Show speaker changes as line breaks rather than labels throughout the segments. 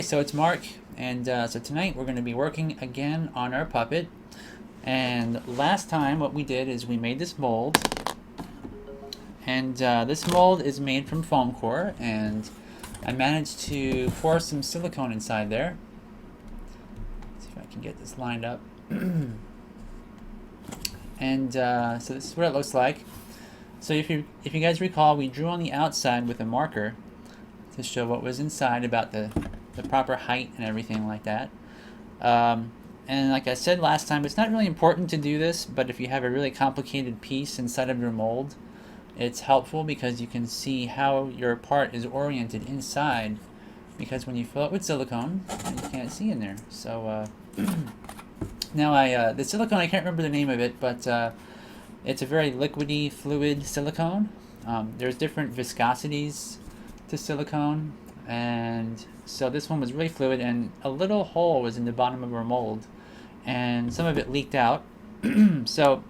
So it's Mark, and so tonight we're going to be working again on our puppet. And last time what we did is we made this mold, and this mold is made from foam core, and I managed to pour some silicone inside there. Let's see if I can get this lined up. And so this is what it looks like. So if you guys recall, we drew on the outside with a marker to show what was inside, about the proper height and everything like that. And like I said last time, it's not really important to do this, but if you have a really complicated piece inside of your mold, it's helpful because you can see how your part is oriented inside, because when you fill it with silicone, you can't see in there. So now the silicone, I can't remember the name of it, but it's a very liquidy, fluid silicone. There's different viscosities to silicone, and so this one was really fluid, and a little hole was in the bottom of our mold, and some of it leaked out. So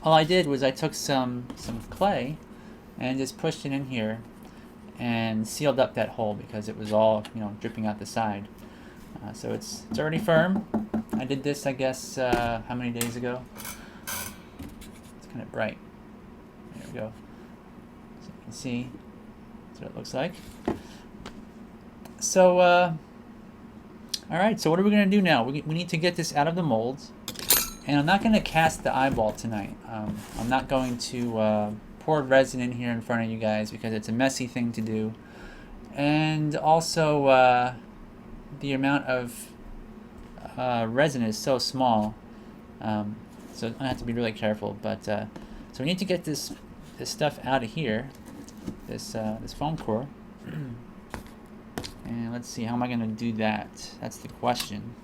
all I did was I took some clay and just pushed it in here and sealed up that hole, because it was all dripping out the side. So it's already firm. I did this, I guess, how many days ago? It's kind of bright. There we go. So you can see that's what it looks like. So alright, so what are we going to do now? We need to get this out of the mold, and I'm not going to cast the eyeball tonight. I'm not going to pour resin in here in front of you guys, because it's a messy thing to do, and also the amount of resin is so small, so I have to be really careful. But so we need to get this stuff out of here, this foam core. And let's see, how am I going to do that? That's the question.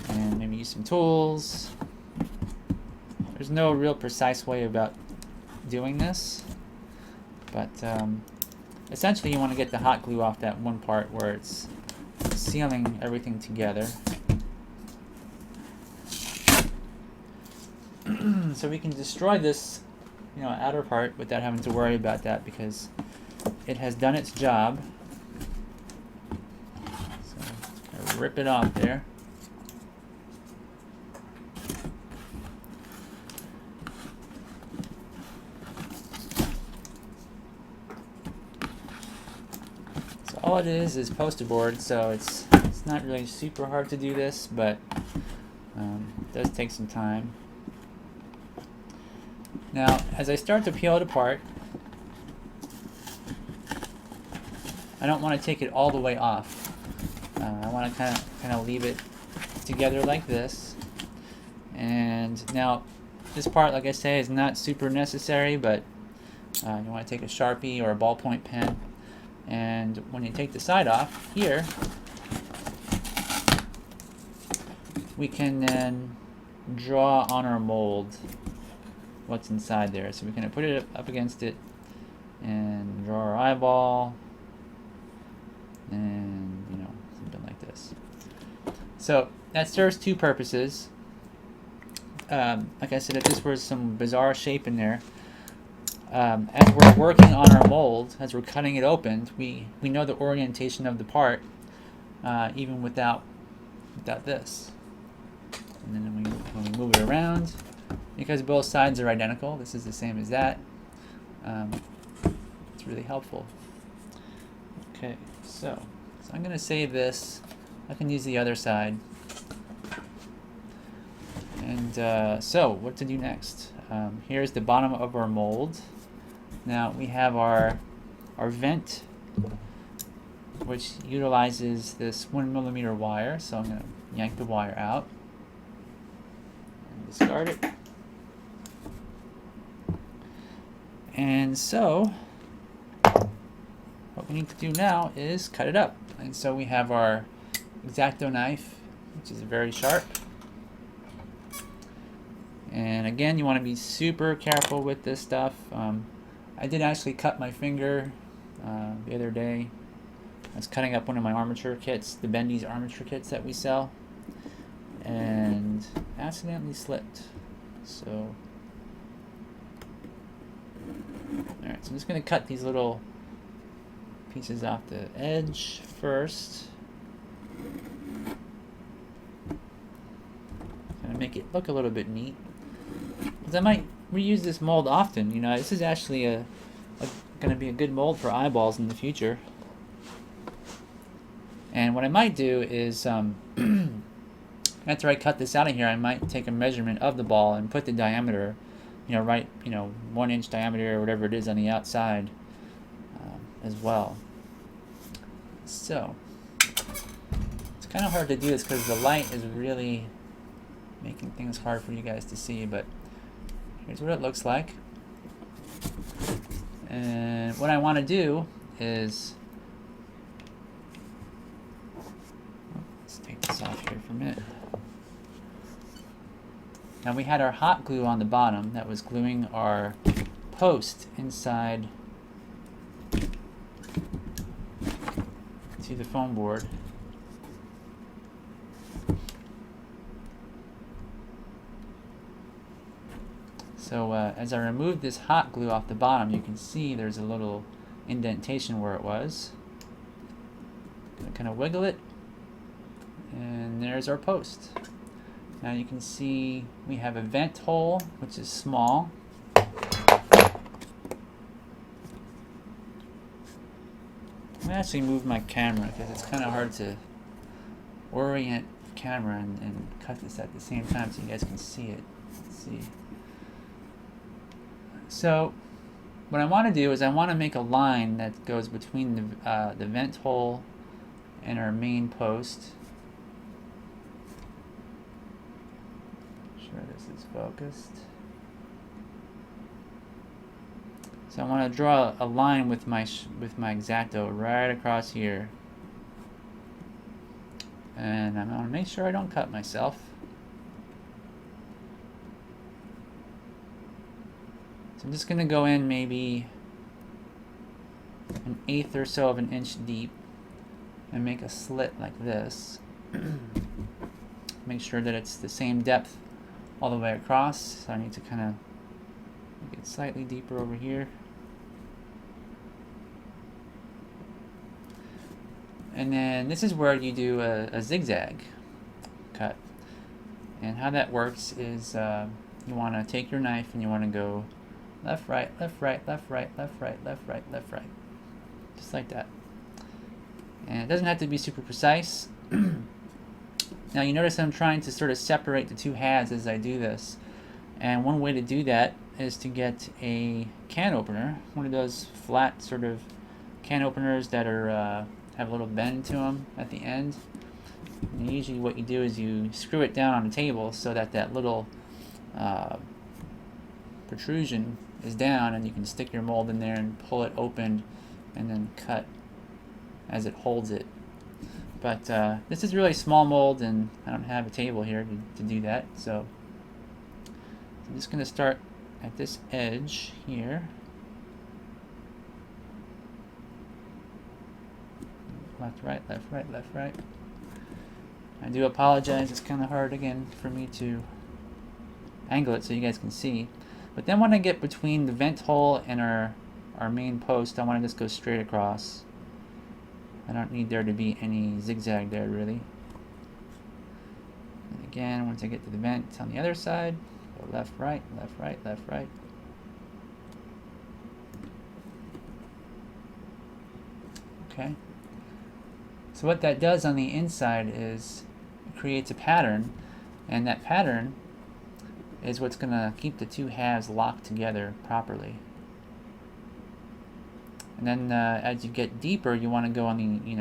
And maybe use some tools. There's no real precise way about doing this, but essentially you want to get the hot glue off that one part where it's sealing everything together. So we can destroy this outer part without having to worry about that, because it has done its job. So rip it off there. So all it is poster board, so it's not really super hard to do this, but it does take some time. Now, as I start to peel it apart, I don't want to take it all the way off. I want to kind of leave it together like this. And now, this part, like I say, is not super necessary, but you want to take a Sharpie or a ballpoint pen, and when you take the side off here, we can then draw on our mold what's inside there. So we can put it up against it and draw our eyeball, and something like this. So that serves two purposes. Like I said, if this was some bizarre shape in there, as we're working on our mold, as we're cutting it open, we know the orientation of the part, even without this. And then when we move it around, because both sides are identical, this is the same as that, it's really helpful. Okay, so I'm going to save this. I can use the other side. And so what to do next? Here's the bottom of our mold. Now we have our vent, which utilizes this 1mm wire. So I'm going to yank the wire out and discard it. And so what we need to do now is cut it up. And so we have our X-Acto knife, which is very sharp. And again, you want to be super careful with this stuff. I did actually cut my finger the other day. I was cutting up one of my armature kits, the Bendy's armature kits that we sell, and accidentally slipped. So alright, so I'm just going to cut these little pieces off the edge first. look a little bit neat. Because I might reuse this mold often. You know, this is actually going to be a good mold for eyeballs in the future. And what I might do is, after I cut this out of here, I might take a measurement of the ball and put the diameter, right, 1 inch diameter or whatever it is on the outside as well. So, it's kind of hard to do this because the light is really making things hard for you guys to see, but here's what it looks like. And what I want to do is, let's take this off here for a minute. Now we had our hot glue on the bottom that was gluing our post inside to the foam board. So as I remove this hot glue off the bottom, you can see there's a little indentation where it was. Gonna kind of wiggle it, and there's our post. Now you can see we have a vent hole, which is small. I'm gonna actually move my camera because it's kind of hard to orient the camera and cut this at the same time so you guys can see it. Let's see. So what I want to do is I want to make a line that goes between the vent hole and our main post. Make sure this is focused. So I want to draw a line with my X-Acto right across here, and I want to make sure I don't cut myself. So I'm just going to go in maybe 1/8 or so of an inch deep and make a slit like this. Make sure that it's the same depth all the way across. So I need to kind of make it slightly deeper over here. And then this is where you do a zigzag cut. And how that works is you want to take your knife and you want to go left, right, left, right, left, right, left, right, left, right, left, right. Just like that. And it doesn't have to be super precise. Now you notice I'm trying to sort of separate the two halves as I do this. And one way to do that is to get a can opener, one of those flat sort of can openers that are have a little bend to them at the end. And usually what you do is you screw it down on the table so that that little protrusion is down, and you can stick your mold in there and pull it open and then cut as it holds it. But this is really small mold, and I don't have a table here to do that, so I'm just going to start at this edge here. Left, right, left, right, left, right. I do apologize, it's kind of hard again for me to angle it so you guys can see. But then when I get between the vent hole and our main post, I want to just go straight across. I don't need there to be any zigzag there really. And again, once I get to the vent on the other side, go left, right, left, right, left, right. Okay. So what that does on the inside is it creates a pattern, and that pattern is what's going to keep the two halves locked together properly. And then as you get deeper, you want to go on the, you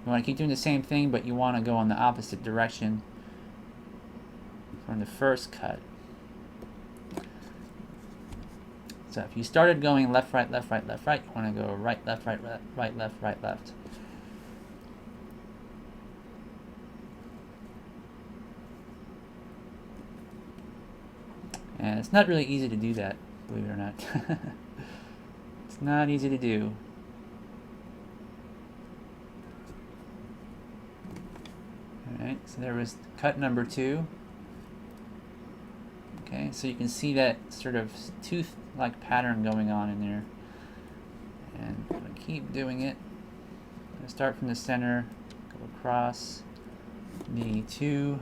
want to keep doing the same thing, but you want to go in the opposite direction from the first cut. So if you started going left, right, left, right, left, right, you want to go right, left, right, right, left, right, left. And it's not really easy to do that, believe it or not. It's not easy to do. Alright, so there was cut number 2. Okay, so you can see that sort of tooth-like pattern going on in there. And I'm going to keep doing it. I'm going to start from the center, go across the 2.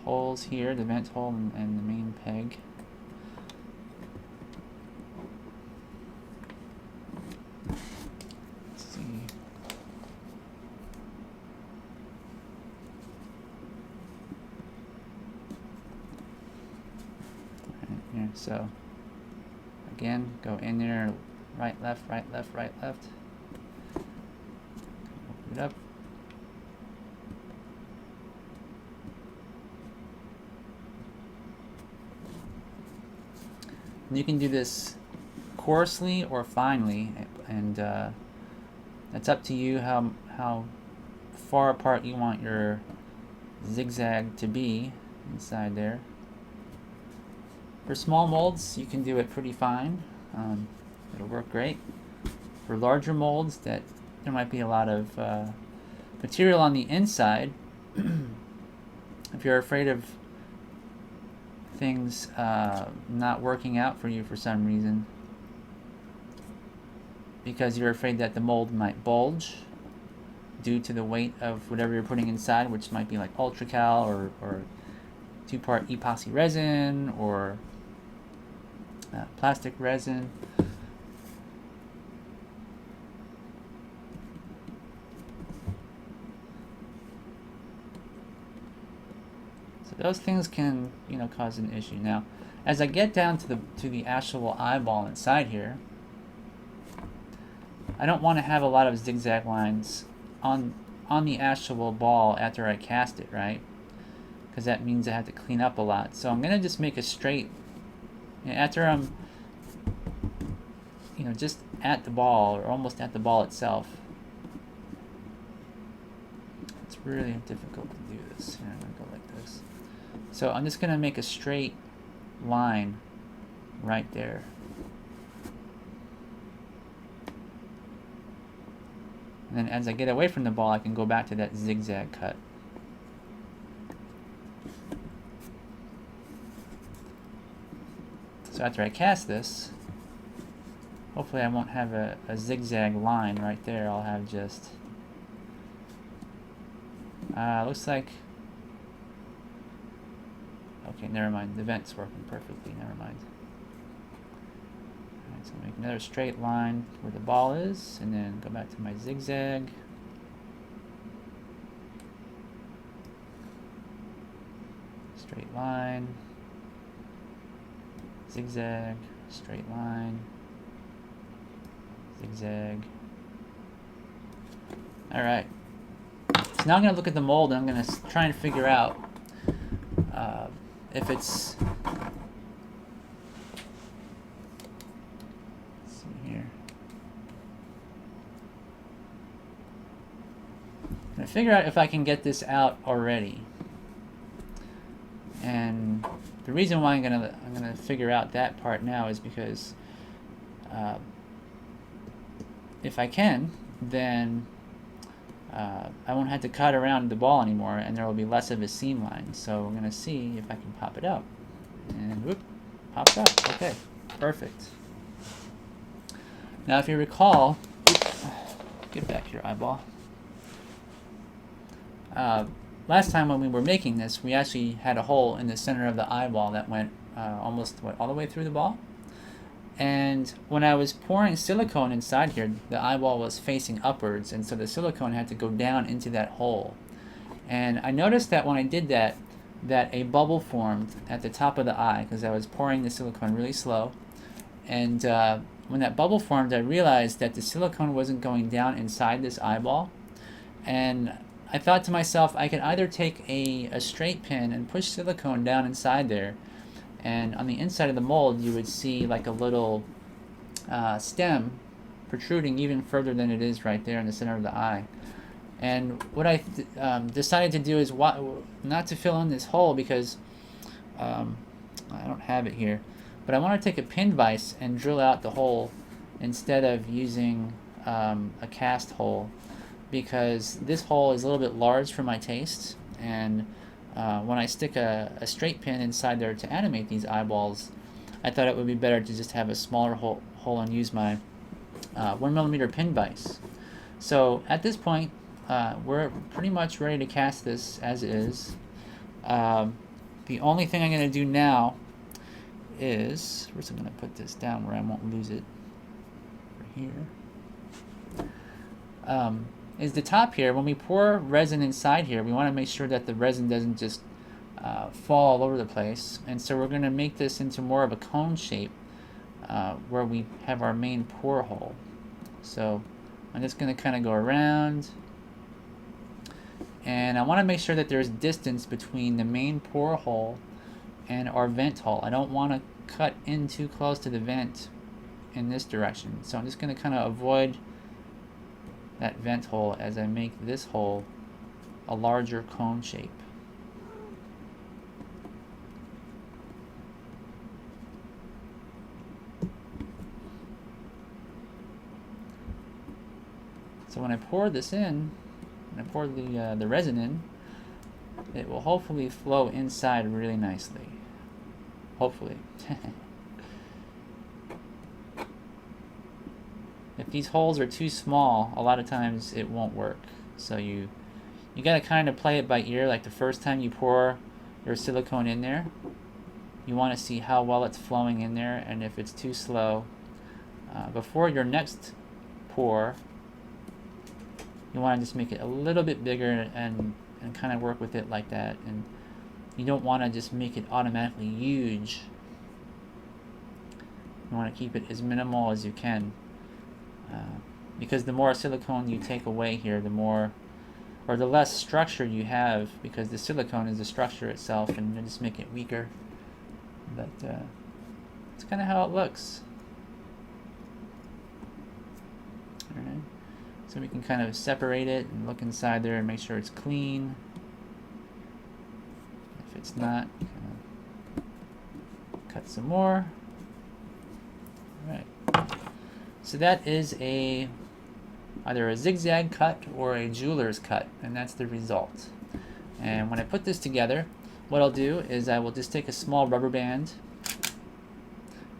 holes here, the vent hole and the main peg. Let's see. Right here. So again, go in there, right, left, right, left, right, left. Open it up. You can do this coarsely or finely, and it's up to you how far apart you want your zigzag to be inside there. For small molds, you can do it pretty fine. It'll work great. For larger molds that there might be a lot of material on the inside, if you're afraid of things not working out for you for some reason, because you're afraid that the mold might bulge due to the weight of whatever you're putting inside, which might be like ultracal or 2-part epoxy resin or plastic resin. So those things can, cause an issue. Now, as I get down to the actual eyeball inside here, I don't want to have a lot of zigzag lines on the actual ball after I cast it, right? Because that means I have to clean up a lot. So I'm going to just make a straight, after I'm, just at the ball or almost at the ball itself. It's really difficult to do this. Here, I'm going to go like this. So I'm just going to make a straight line right there. And then as I get away from the ball, I can go back to that zigzag cut. So after I cast this, hopefully I won't have a zigzag line right there. I'll have just, looks like, okay, never mind. The vent's working perfectly, never mind. Alright, so make another straight line where the ball is, and then go back to my zigzag. Straight line. Zigzag, straight line, zigzag. Alright. So now I'm going to look at the mold and I'm going to try and figure out if it's... Let's see here. I'm going to figure out if I can get this out already. And the reason why I'm gonna figure out that part now is because if I can, then I won't have to cut around the ball anymore, and there will be less of a seam line. So I'm gonna see if I can pop it out, and whoop, pops out. Okay, perfect. Now, if you recall, get back your eyeball. Last time when we were making this, we actually had a hole in the center of the eyeball that went almost all the way through the ball. And when I was pouring silicone inside here, the eyeball was facing upwards, and so the silicone had to go down into that hole. And I noticed that when I did that, a bubble formed at the top of the eye because I was pouring the silicone really slow. And when that bubble formed, I realized that the silicone wasn't going down inside this eyeball. And I thought to myself, I could either take a straight pin and push silicone down inside there, and on the inside of the mold you would see like a little stem protruding even further than it is right there in the center of the eye. And what I decided to do is not to fill in this hole because I don't have it here, but I want to take a pin vise and drill out the hole instead of using a cast hole, because this hole is a little bit large for my taste, and when I stick a straight pin inside there to animate these eyeballs, I thought it would be better to just have a smaller hole and use my 1mm pin vise. So at this point, we're pretty much ready to cast this as is. The only thing I'm going to do now is, first I'm going to put this down where I won't lose it. Here. Is the top here. When we pour resin inside here, we want to make sure that the resin doesn't just fall all over the place. And so we're going to make this into more of a cone shape where we have our main pour hole. So I'm just going to kind of go around. And I want to make sure that there's distance between the main pour hole and our vent hole. I don't want to cut in too close to the vent in this direction. So I'm just going to kind of avoid that vent hole as I make this hole a larger cone shape. So when I pour this in, when I pour the resin in, it will hopefully flow inside really nicely. Hopefully. If these holes are too small, a lot of times it won't work. So you got to kind of play it by ear. Like the first time you pour your silicone in there, you want to see how well it's flowing in there, and if it's too slow, before your next pour, you want to just make it a little bit bigger and kind of work with it like that. And you don't want to just make it automatically huge. You want to keep it as minimal as you can. Because the more silicone you take away here, the more, or the less structure you have, because the silicone is the structure itself, and you just make it weaker. But it's kind of how it looks. Alright, so we can kind of separate it and look inside there and make sure it's clean. If it's not, cut some more. Alright. So that is either a zigzag cut or a jeweler's cut, and that's the result. And when I put this together, what I'll do is I will just take a small rubber band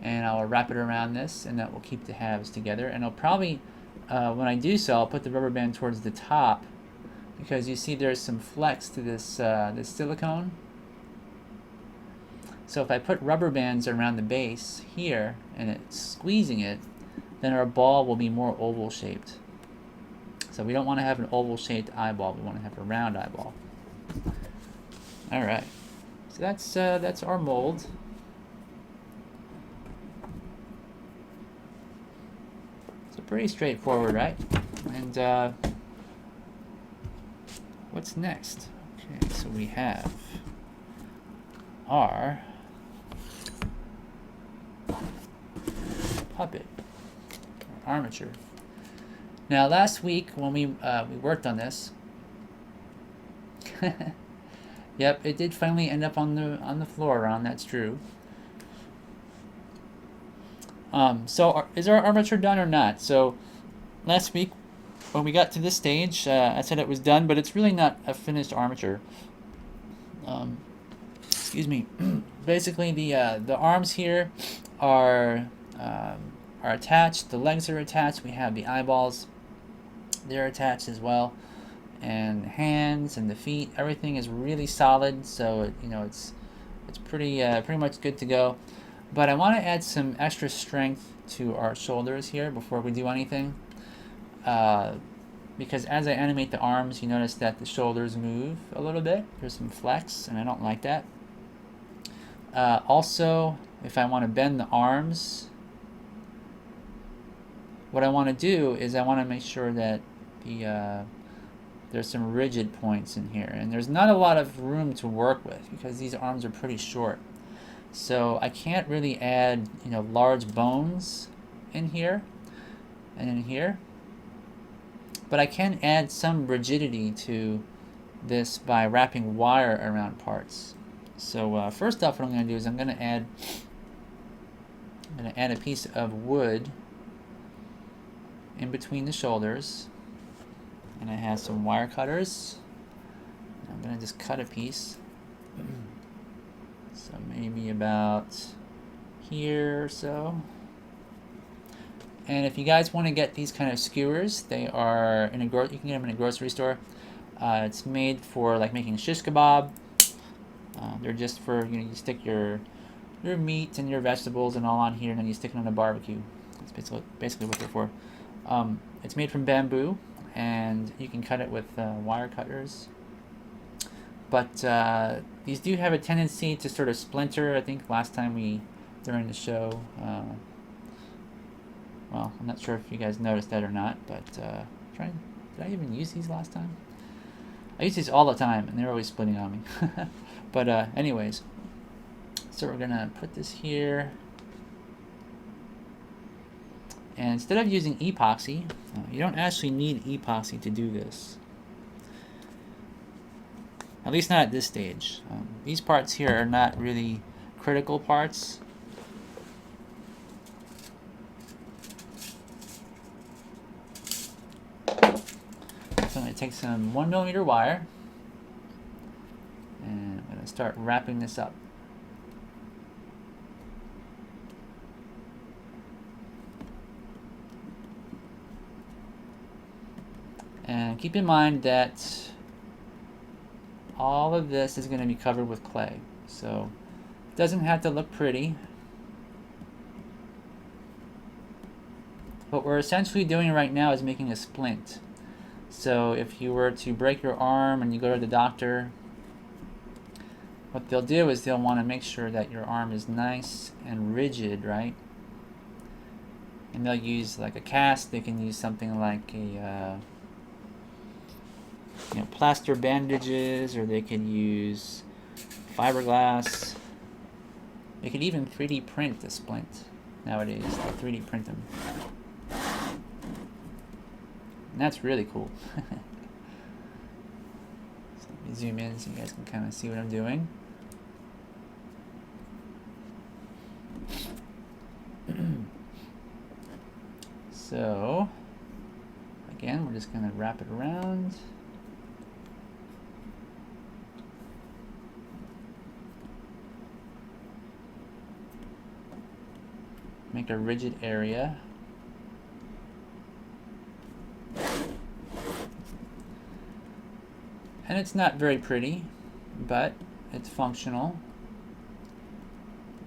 and I'll wrap it around this, and that will keep the halves together. And I'll probably, when I do so, I'll put the rubber band towards the top, because you see there's some flex to this, this silicone. So if I put rubber bands around the base here and it's squeezing it, then our ball will be more oval shaped. So we don't want to have an oval shaped eyeball, we want to have a round eyeball. Alright, so that's our mold. So pretty straightforward, right? And what's next? Okay, so we have our puppet. Armature. Now last week when we worked on this, yep, it did finally end up on the floor, Ron. That's true. So is our armature done or not? So last week when we got to this stage, I said it was done, but it's really not a finished armature. Excuse me. Basically, the arms here are attached. The legs are attached. We have the eyeballs. They're attached as well, and the hands and the feet. Everything is really solid. So it's pretty much good to go. But I want to add some extra strength to our shoulders here before we do anything. Because as I animate the arms, you notice that the shoulders move a little bit. There's some flex, and I don't like that. Also, if I want to bend the arms, what I want to do is I want to make sure that there's some rigid points in here, and there's not a lot of room to work with because these arms are pretty short. So I can't really add large bones in here and in here, but I can add some rigidity to this by wrapping wire around parts. So first off, what I'm going to do is I'm going to add a piece of wood in between the shoulders, and I have some wire cutters. I'm going to just cut a piece, so maybe about here or so. And if you guys want to get these kind of skewers, they are you can get them in a grocery store. It's made for like making shish kebab, They're just for, you stick your meat and your vegetables and all on here, and then you stick it on a barbecue. That's basically what they're for. It's made from bamboo, and you can cut it with wire cutters. But these do have a tendency to sort of splinter. I think last time during the show, well, I'm not sure if you guys noticed that or not, but did I even use these last time? I use these all the time, and they're always splitting on me. But anyways, so we're gonna put this here, and instead of using epoxy, you don't actually need epoxy to do this. At least not at this stage. These parts here are not really critical parts. So I'm going to take some 1mm wire, and I'm going to start wrapping this up. And keep in mind that all of this is going to be covered with clay, so it doesn't have to look pretty. What we're essentially doing right now is making a splint. So if you were to break your arm and you go to the doctor, what they'll do is they'll want to make sure that your arm is nice and rigid, right? And they'll use like a cast. They can use something like a plaster bandages, or they could use fiberglass. They could even 3D print a splint nowadays. They'll 3D print them. And that's really cool. So let me zoom in so you guys can kind of see what I'm doing. So, again, we're just going to wrap it around. Make a rigid area. And it's not very pretty, but it's functional.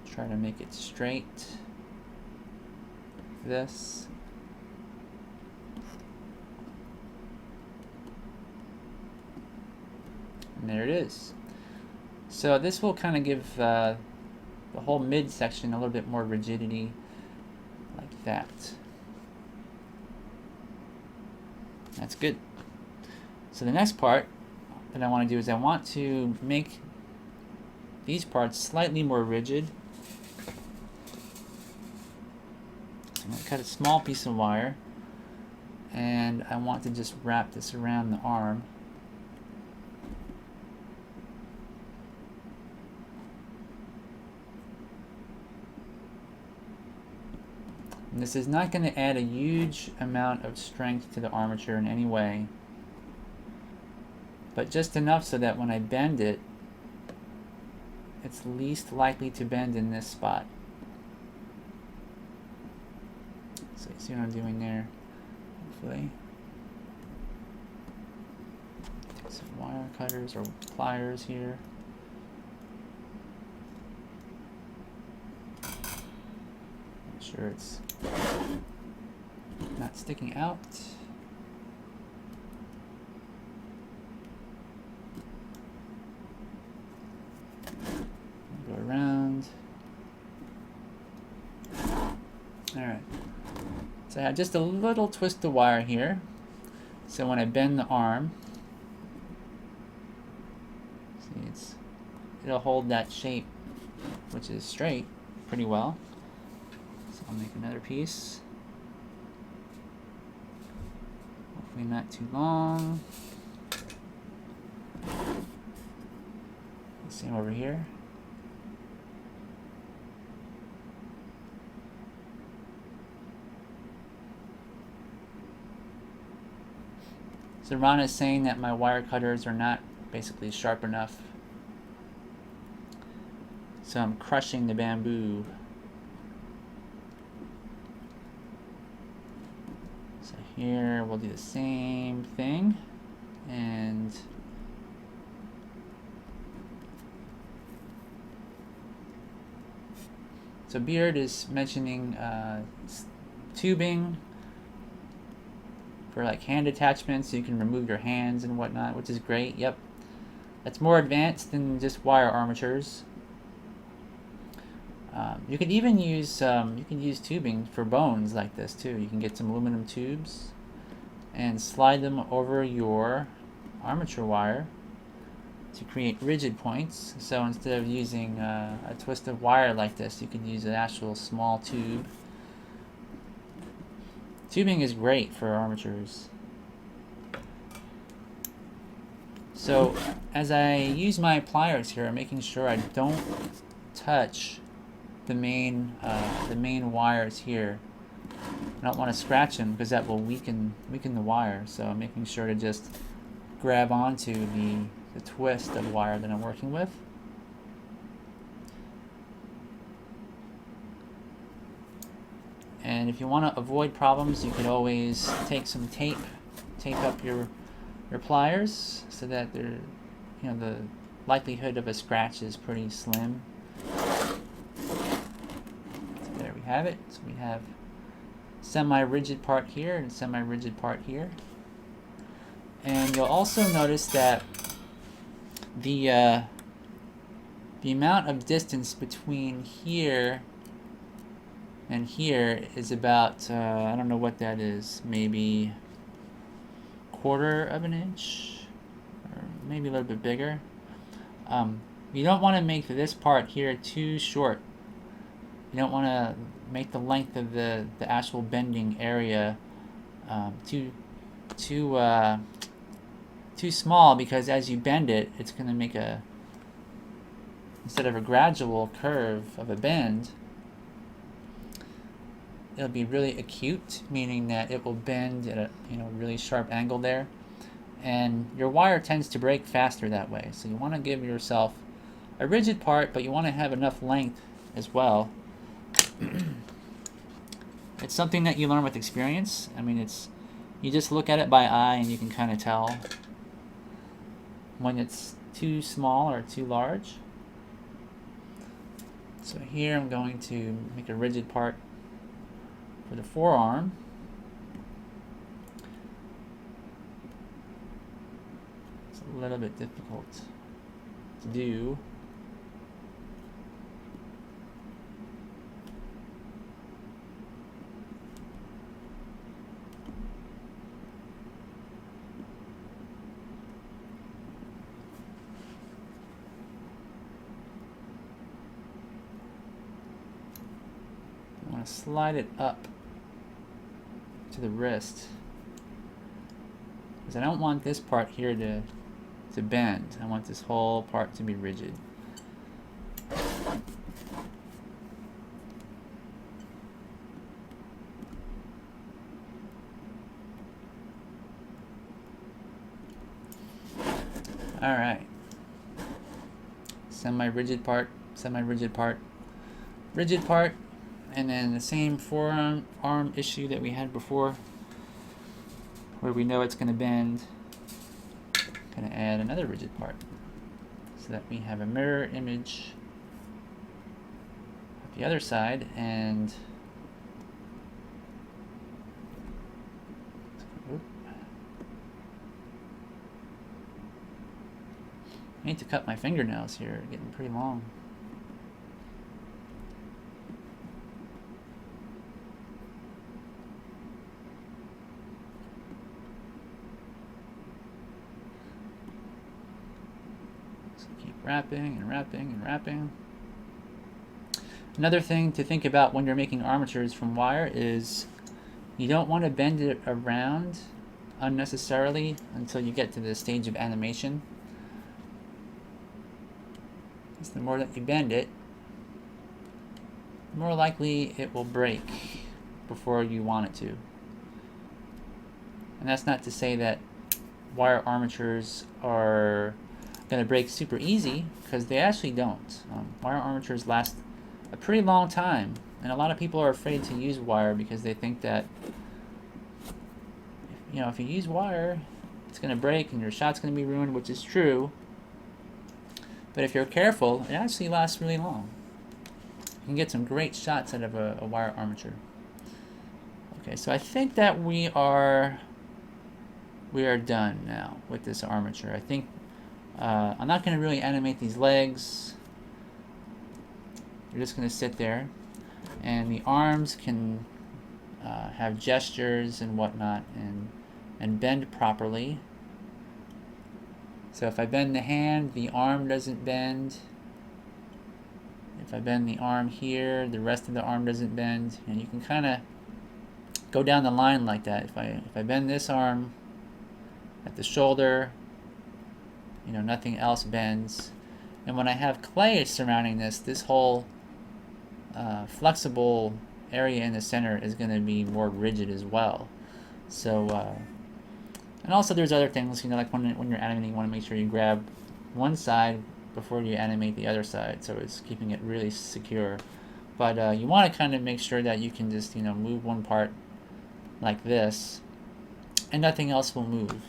Try to make it straight. This. And there it is. So this will kind of give the whole midsection a little bit more rigidity, like that. That's good. So the next part that I want to do is I want to make these parts slightly more rigid. I'm going to cut a small piece of wire, and I want to just wrap this around the arm. And this is not going to add a huge amount of strength to the armature in any way, but just enough so that when I bend it, it's least likely to bend in this spot. So you see what I'm doing there, hopefully. Take some wire cutters or pliers here. Make sure it's not sticking out. Go around. Alright. So I have just a little twist of wire here. So when I bend the arm, see, it'll hold that shape, which is straight, pretty well. So I'll make another piece. Hopefully not too long. Same over here. So Ron is saying that my wire cutters are not basically sharp enough. So I'm crushing the bamboo. So here we'll do the same thing. And So Beard is mentioning tubing for like hand attachments, so you can remove your hands and whatnot, which is great. Yep, that's more advanced than just wire armatures. You can even use tubing for bones like this too. You can get some aluminum tubes and slide them over your armature wire to create rigid points. So instead of using a twist of wire like this, you can use an actual small tube. Tubing is great for armatures. So as I use my pliers here, I'm making sure I don't touch the main wires here. I don't want to scratch them because that will weaken the wire. So I'm making sure to just grab onto the twist of wire that I'm working with. And if you want to avoid problems, you could always take some tape up your pliers so that they're, the likelihood of a scratch is pretty slim. So there we have it. So we have semi-rigid part here and semi-rigid part here. And you'll also notice that the amount of distance between here and here is about, I don't know what that is, maybe 1/4 of an inch, or maybe a little bit bigger. You don't want to make this part here too short. You don't want to make the length of the actual bending area too small, because as you bend it, it's going to make instead of a gradual curve of a bend, it'll be really acute, meaning that it will bend at a really sharp angle there, and your wire tends to break faster that way. So you want to give yourself a rigid part, but you want to have enough length as well. It's something that you learn with experience. I mean, you just look at it by eye and you can kind of tell when it's too small or too large. So here I'm going to make a rigid part for the forearm. It's a little bit difficult to do. I want to slide it up to the wrist, because I don't want this part here to bend. I want this whole part to be rigid. Alright. Semi-rigid part, semi-rigid part, rigid part, and then the same forearm issue that we had before, where we know it's going to bend. Going to add another rigid part so that we have a mirror image of the other side. And I need to cut my fingernails here, they're getting pretty long. Wrapping and wrapping and wrapping. Another thing to think about when you're making armatures from wire is you don't want to bend it around unnecessarily until you get to the stage of animation. Because the more that you bend it, the more likely it will break before you want it to. And that's not to say that wire armatures are going to break super easy, because they actually don't. Wire armatures last a pretty long time, and a lot of people are afraid to use wire because they think that if you use wire, it's going to break and your shot's going to be ruined, which is true. But if you're careful, it actually lasts really long. can get some great shots out of a wire armature. Okay, so I think that we are done now with this armature. I think I'm not going to really animate these legs. You're just going to sit there, and the arms can have gestures and whatnot, and bend properly. So if I bend the hand, the arm doesn't bend. If I bend the arm here, the rest of the arm doesn't bend. And you can kind of go down the line like that. If I bend this arm at the shoulder, you know, nothing else bends. And when I have clay surrounding this whole flexible area in the center is going to be more rigid as well. So, and also there's other things, you know, like when you're animating, you want to make sure you grab one side before you animate the other side, so it's keeping it really secure. But you want to kind of make sure that you can just, you know, move one part like this, and nothing else will move.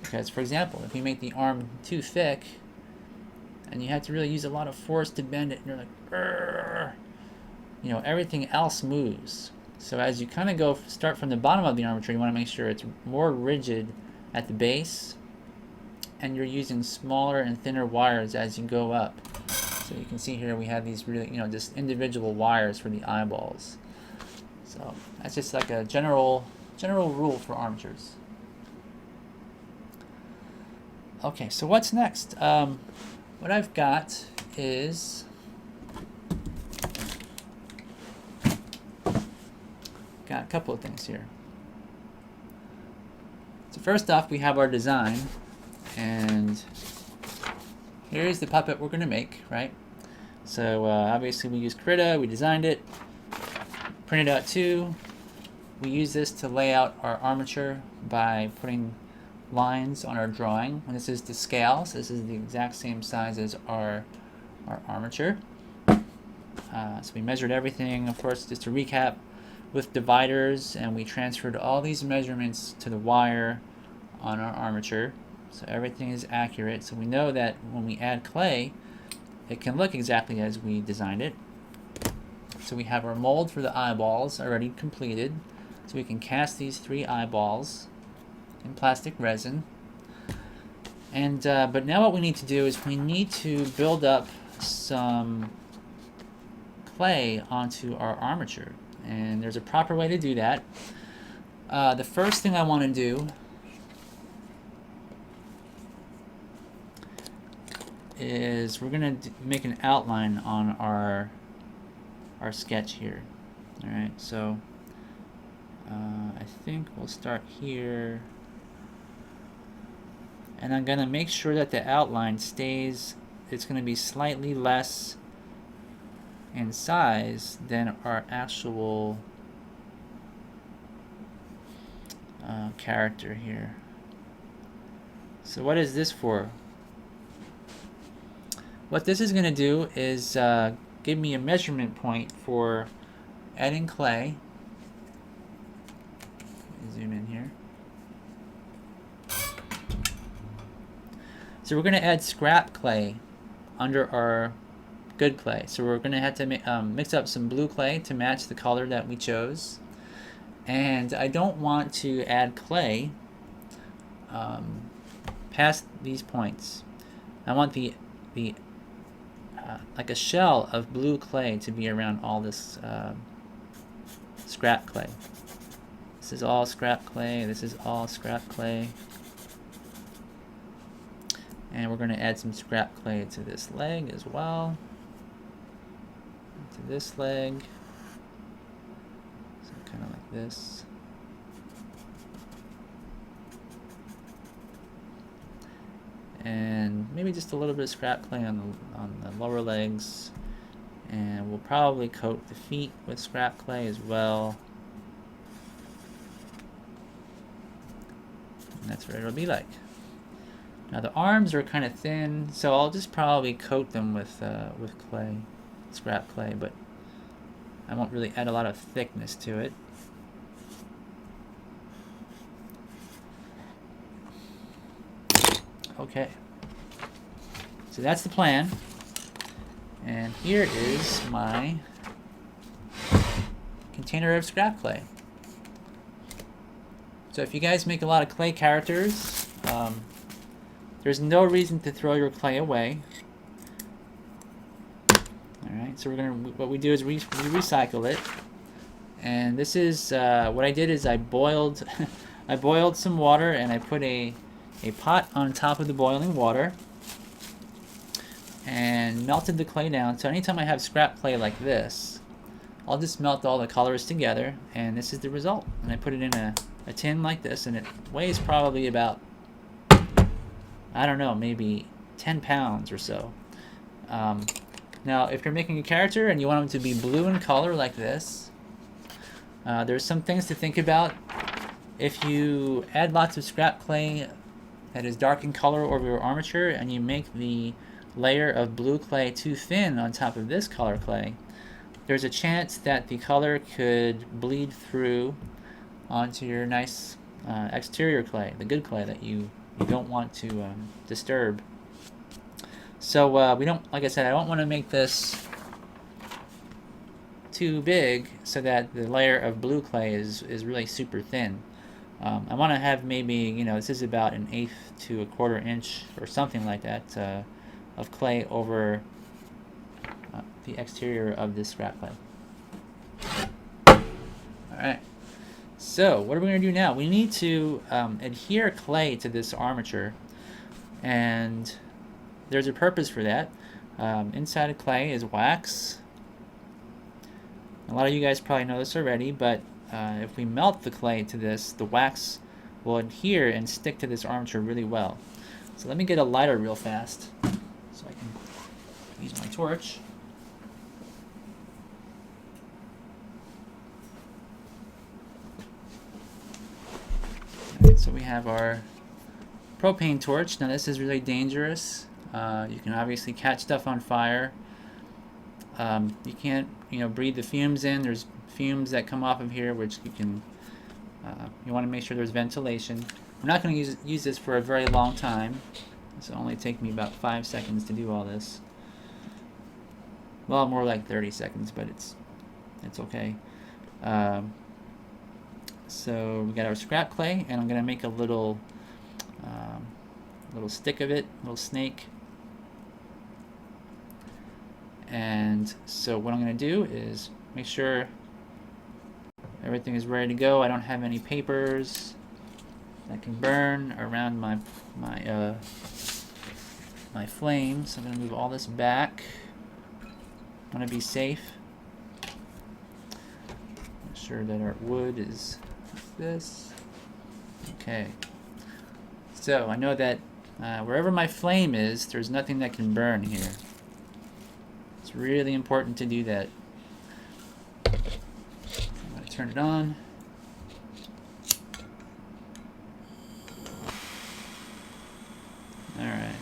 Because, for example, if you make the arm too thick, and you have to really use a lot of force to bend it, and you're like, "Urgh," you know, everything else moves. So as you kind of start from the bottom of the armature, you want to make sure it's more rigid at the base, and you're using smaller and thinner wires as you go up. So you can see here we have these really, you know, just individual wires for the eyeballs. So that's just like a general rule for armatures. Okay, so what's next? What I've got is got a couple of things here. So first off, we have our design, and here's the puppet we're going to make, right? So obviously we use Krita, we designed it, printed out too. We use this to lay out our armature by putting lines on our drawing. And this is to scale, so this is the exact same size as our armature. So we measured everything, of course, just to recap, with dividers, and we transferred all these measurements to the wire on our armature. So everything is accurate. So we know that when we add clay, it can look exactly as we designed it. So we have our mold for the eyeballs already completed. So we can cast these 3 eyeballs in plastic resin. And but now what we need to do is we need to build up some clay onto our armature. And there's a proper way to do that. The first thing I want to do is we're going to make an outline on our sketch here. Alright, so I think we'll start here. And I'm going to make sure that the outline stays, it's going to be slightly less in size than our actual character here. So what is this for? What this is going to do is give me a measurement point for adding clay. Zoom in here. So we're going to add scrap clay under our good clay. So we're going to have to mix up some blue clay to match the color that we chose. And I don't want to add clay past these points. I want the like a shell of blue clay to be around all this scrap clay. This is all scrap clay. This is all scrap clay. And we're going to add some scrap clay to this leg as well. To this leg. So kind of like this. And maybe just a little bit of scrap clay on the lower legs. And we'll probably coat the feet with scrap clay as well. And that's what it'll be like. Now the arms are kind of thin, so I'll just probably coat them with clay, scrap clay, but I won't really add a lot of thickness to it. Okay, so that's the plan. And here is my container of scrap clay. So if you guys make a lot of clay characters, there's no reason to throw your clay away. Alright, so what we do is we recycle it. And this is, what I did is I boiled, I boiled some water and I put a pot on top of the boiling water and melted the clay down. So anytime I have scrap clay like this, I'll just melt all the colors together, and this is the result. And I put it in a tin like this, and it weighs probably about, I don't know, maybe 10 pounds or so. Now, if you're making a character and you want them to be blue in color like this, there's some things to think about. If you add lots of scrap clay that is dark in color over your armature, and you make the layer of blue clay too thin on top of this color clay, there's a chance that the color could bleed through onto your nice exterior clay, the good clay that you don't want to disturb. So we don't, like I said, I don't want to make this too big so that the layer of blue clay is really super thin. I want to have maybe, you know, this is about 1/8 to 1/4 inch or something like that of clay over the exterior of this scrap clay. Alright, so what are we going to do now? We need to adhere clay to this armature, and there's a purpose for that. Inside of clay is wax. A lot of you guys probably know this already, but if we melt the clay to this, the wax will adhere and stick to this armature really well. So let me get a lighter real fast so I can use my torch. Alright, so we have our propane torch. Now this is really dangerous. You can obviously catch stuff on fire. You can't, breathe the fumes in. There's fumes that come off of here, which you can. You want to make sure there's ventilation. I'm not going to use this for a very long time. This will only take me about 5 seconds to do all this. Well, more like 30 seconds, but it's okay. So we got our scrap clay, and I'm going to make a little stick of it, little snake. And so what I'm going to do is make sure everything is ready to go. I don't have any papers that can burn around my flame, so I'm going to move all this back. I want to be safe. Make sure that our wood is like this. Okay. So I know that wherever my flame is, there's nothing that can burn here. It's really important to do that. I'm going to turn it on. Alright.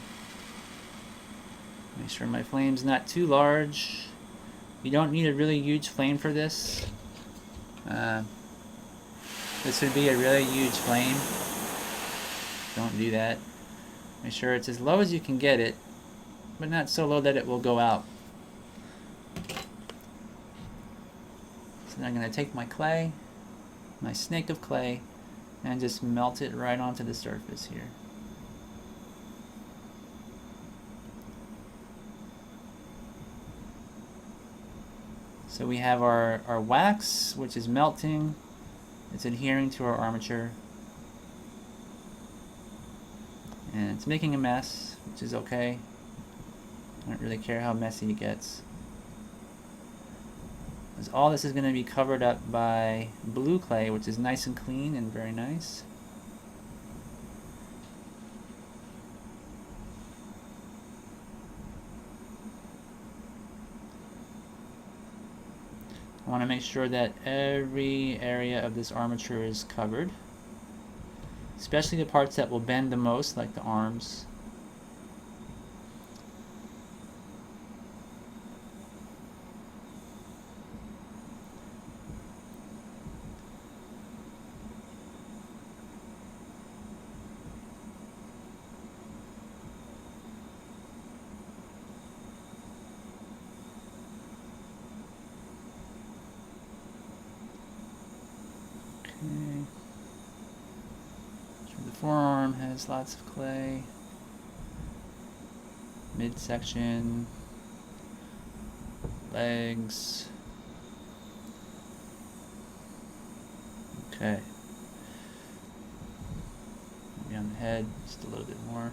Make sure my flame's not too large. You don't need a really huge flame for this. This would be a really huge flame. Don't do that. Make sure it's as low as you can get it, but not so low that it will go out. So I'm going to take my clay, my snake of clay, and just melt it right onto the surface here. So we have our wax, which is melting. It's adhering to our armature. And it's making a mess, which is okay. I don't really care how messy it gets. Because all this is going to be covered up by blue clay, which is nice and clean and very nice. I want to make sure that every area of this armature is covered, especially the parts that will bend the most, like the arms. forearm has lots of clay. Midsection. Legs. Okay. Maybe on the head, just a little bit more.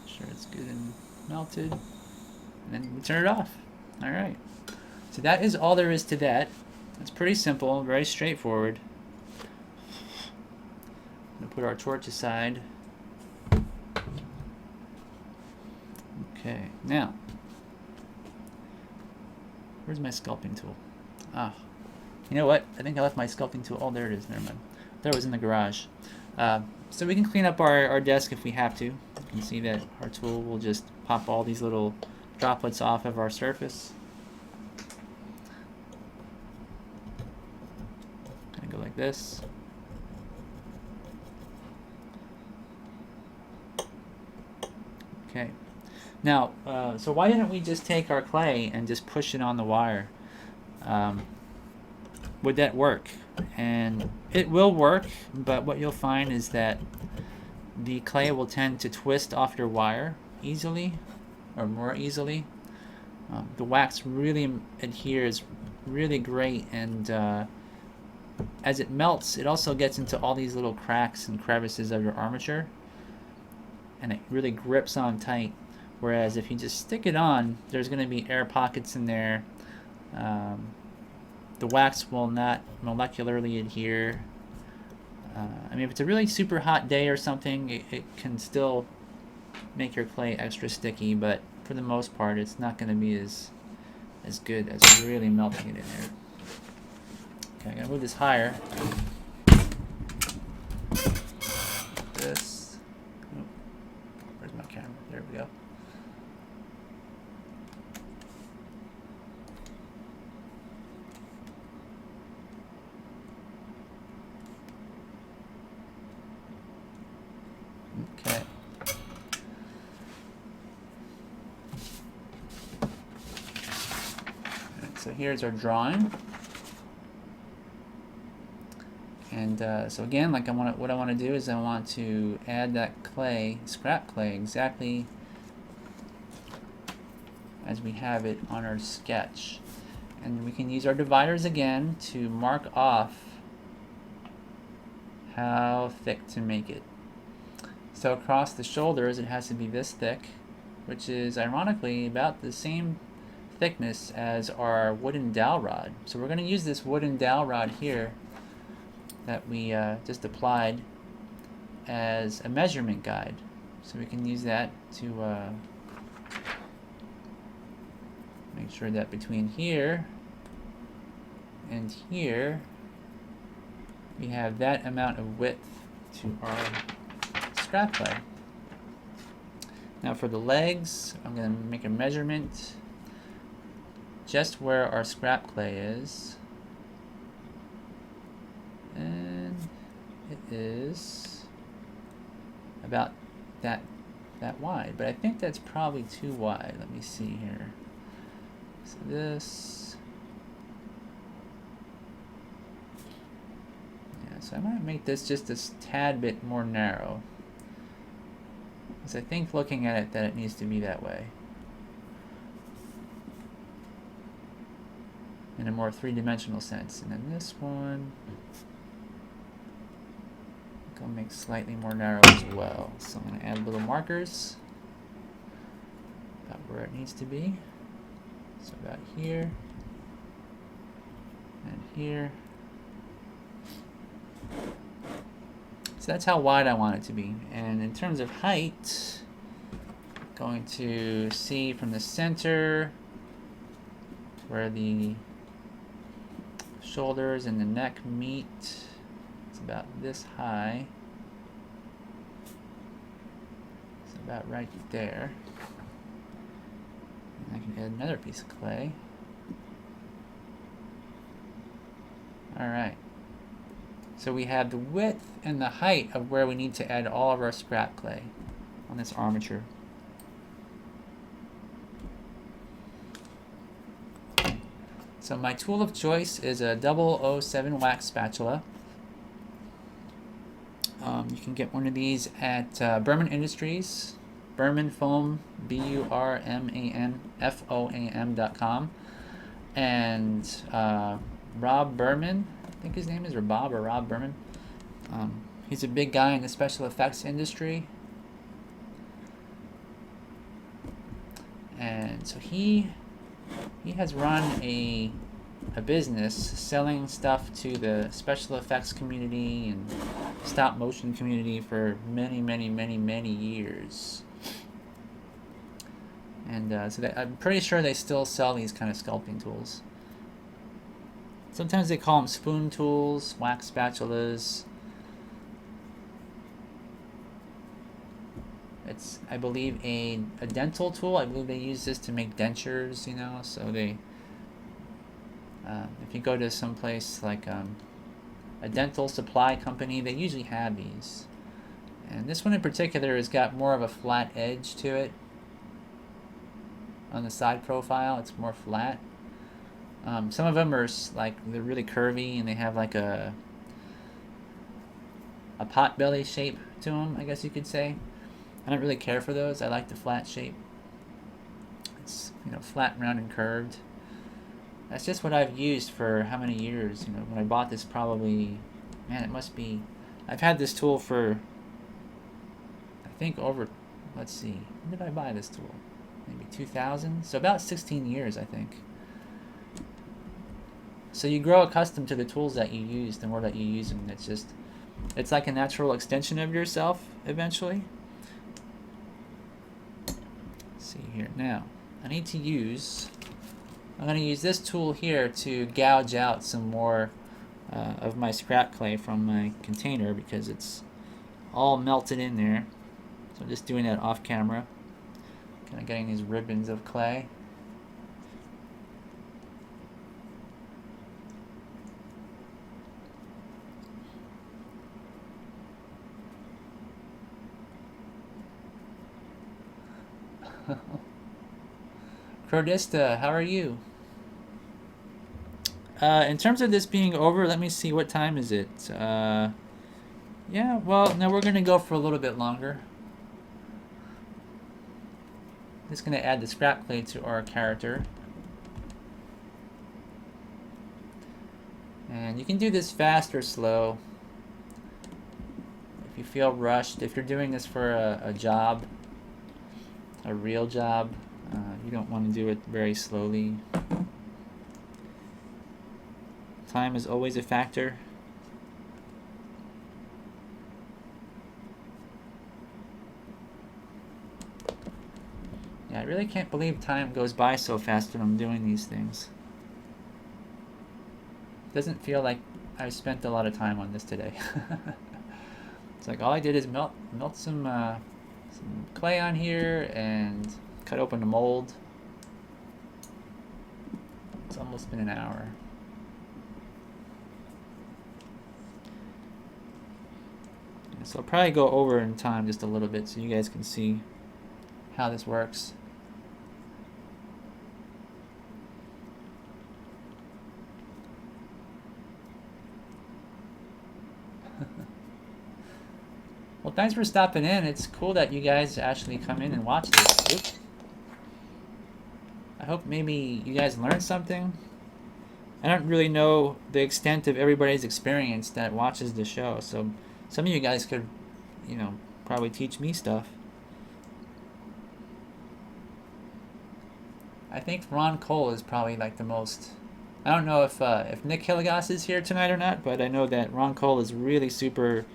Sure it's good and melted. And then we turn it off. Alright. So that is all there is to that. It's pretty simple, very straightforward. I'm going to put our torch aside. Okay, now, where's my sculpting tool? Ah, you know what? I think I left my sculpting tool. Oh, there it is. Never mind. There it was in the garage. So we can clean up our desk if we have to. You can see that our tool will just pop all these little droplets off of our surface. Kind of go like this. Okay. Now, so why didn't we just take our clay and just push it on the wire? Would that work? And it will work, but what you'll find is that the clay will tend to twist off your wire easily, or more easily. The wax really adheres really great, and as it melts, it also gets into all these little cracks and crevices of your armature, and it really grips on tight. Whereas if you just stick it on, there's going to be air pockets in there. The wax will not molecularly adhere. I mean, if it's a really super hot day or something, it can still make your clay extra sticky, but for the most part, it's not going to be as good as really melting it in there. Okay, I'm going to move this higher. This. Oh, where's my camera? There we go. Okay. Right, so here's our drawing. And so again, like what I want to do is I want to add that clay, scrap clay, exactly as we have it on our sketch. And we can use our dividers again to mark off how thick to make it. So across the shoulders, it has to be this thick, which is ironically about the same thickness as our wooden dowel rod. So we're going to use this wooden dowel rod here that we just applied as a measurement guide. So we can use that to make sure that between here and here we have that amount of width to our scrap clay. Now for the legs, I'm going to make a measurement just where our scrap clay is. And it is about that wide, but I think that's probably too wide. Let me see here. So this, yeah, so I might make this just a tad bit more narrow, because I think looking at it that it needs to be that way in a more three-dimensional sense. And then this one I'll make slightly more narrow as well. So I'm going to add little markers about where it needs to be. So about here and here. So that's how wide I want it to be. And in terms of height, I'm going to see from the center where the shoulders and the neck meet. It's about this high. It's about right there. And I can add another piece of clay. Alright. So we have the width and the height of where we need to add all of our scrap clay on this armature. So my tool of choice is a 007 wax spatula. You can get one of these at Berman Industries, Berman Foam, BURMANFOAM.com, and Rob Berman, I think his name is, or Bob or Rob Berman. He's a big guy in the special effects industry, and so he has run a business selling stuff to the special effects community and stop motion community for many years. And so I'm pretty sure they still sell these kind of sculpting tools. Sometimes they call them spoon tools, wax spatulas. It's, I believe, a dental tool. I believe they use this to make dentures, you know, so they... if you go to some place like a dental supply company, they usually have these. And this one in particular has got more of a flat edge to it. On the side profile, it's more flat. Some of them are like, they're really curvy and they have like a pot belly shape to them, I guess you could say. I don't really care for those. I like the flat shape. It's, you know, flat, round, and curved. That's just what I've used for how many years? You know, when I bought this, probably, man, it must be, I've had this tool for, I think over, let's see, when did I buy this tool? Maybe 2000? So about 16 years, I think. So you grow accustomed to the tools that you use, the more that you use them. It's just, it's like a natural extension of yourself, eventually. Let's see here. Now, I need to use... I'm going to use this tool here to gouge out some more of my scrap clay from my container because it's all melted in there. So I'm just doing that off camera. Kind of getting these ribbons of clay. Crodista, how are you? In terms of this being over, let me see, what time is it? Yeah, well, no, we're going to go for a little bit longer. Just going to add the scrap clay to our character. And you can do this fast or slow. If you feel rushed, if you're doing this for a job, a real job, you don't want to do it very slowly. Time is always a factor. Yeah, I really can't believe time goes by so fast when I'm doing these things. It doesn't feel like I spent a lot of time on this today. It's like all I did is melt some clay on here and cut open a mold. It's almost been an hour. Yeah, so I'll probably go over in time just a little bit so you guys can see how this works. Well, thanks for stopping in. It's cool that you guys actually come in and watch this. Oops. I hope maybe you guys learned something. I don't really know the extent of everybody's experience that watches the show, so some of you guys could, you know, probably teach me stuff. I think Ron Cole is probably like the most... I don't know if Nick Hilligoss is here tonight or not, but I know that Ron Cole is really super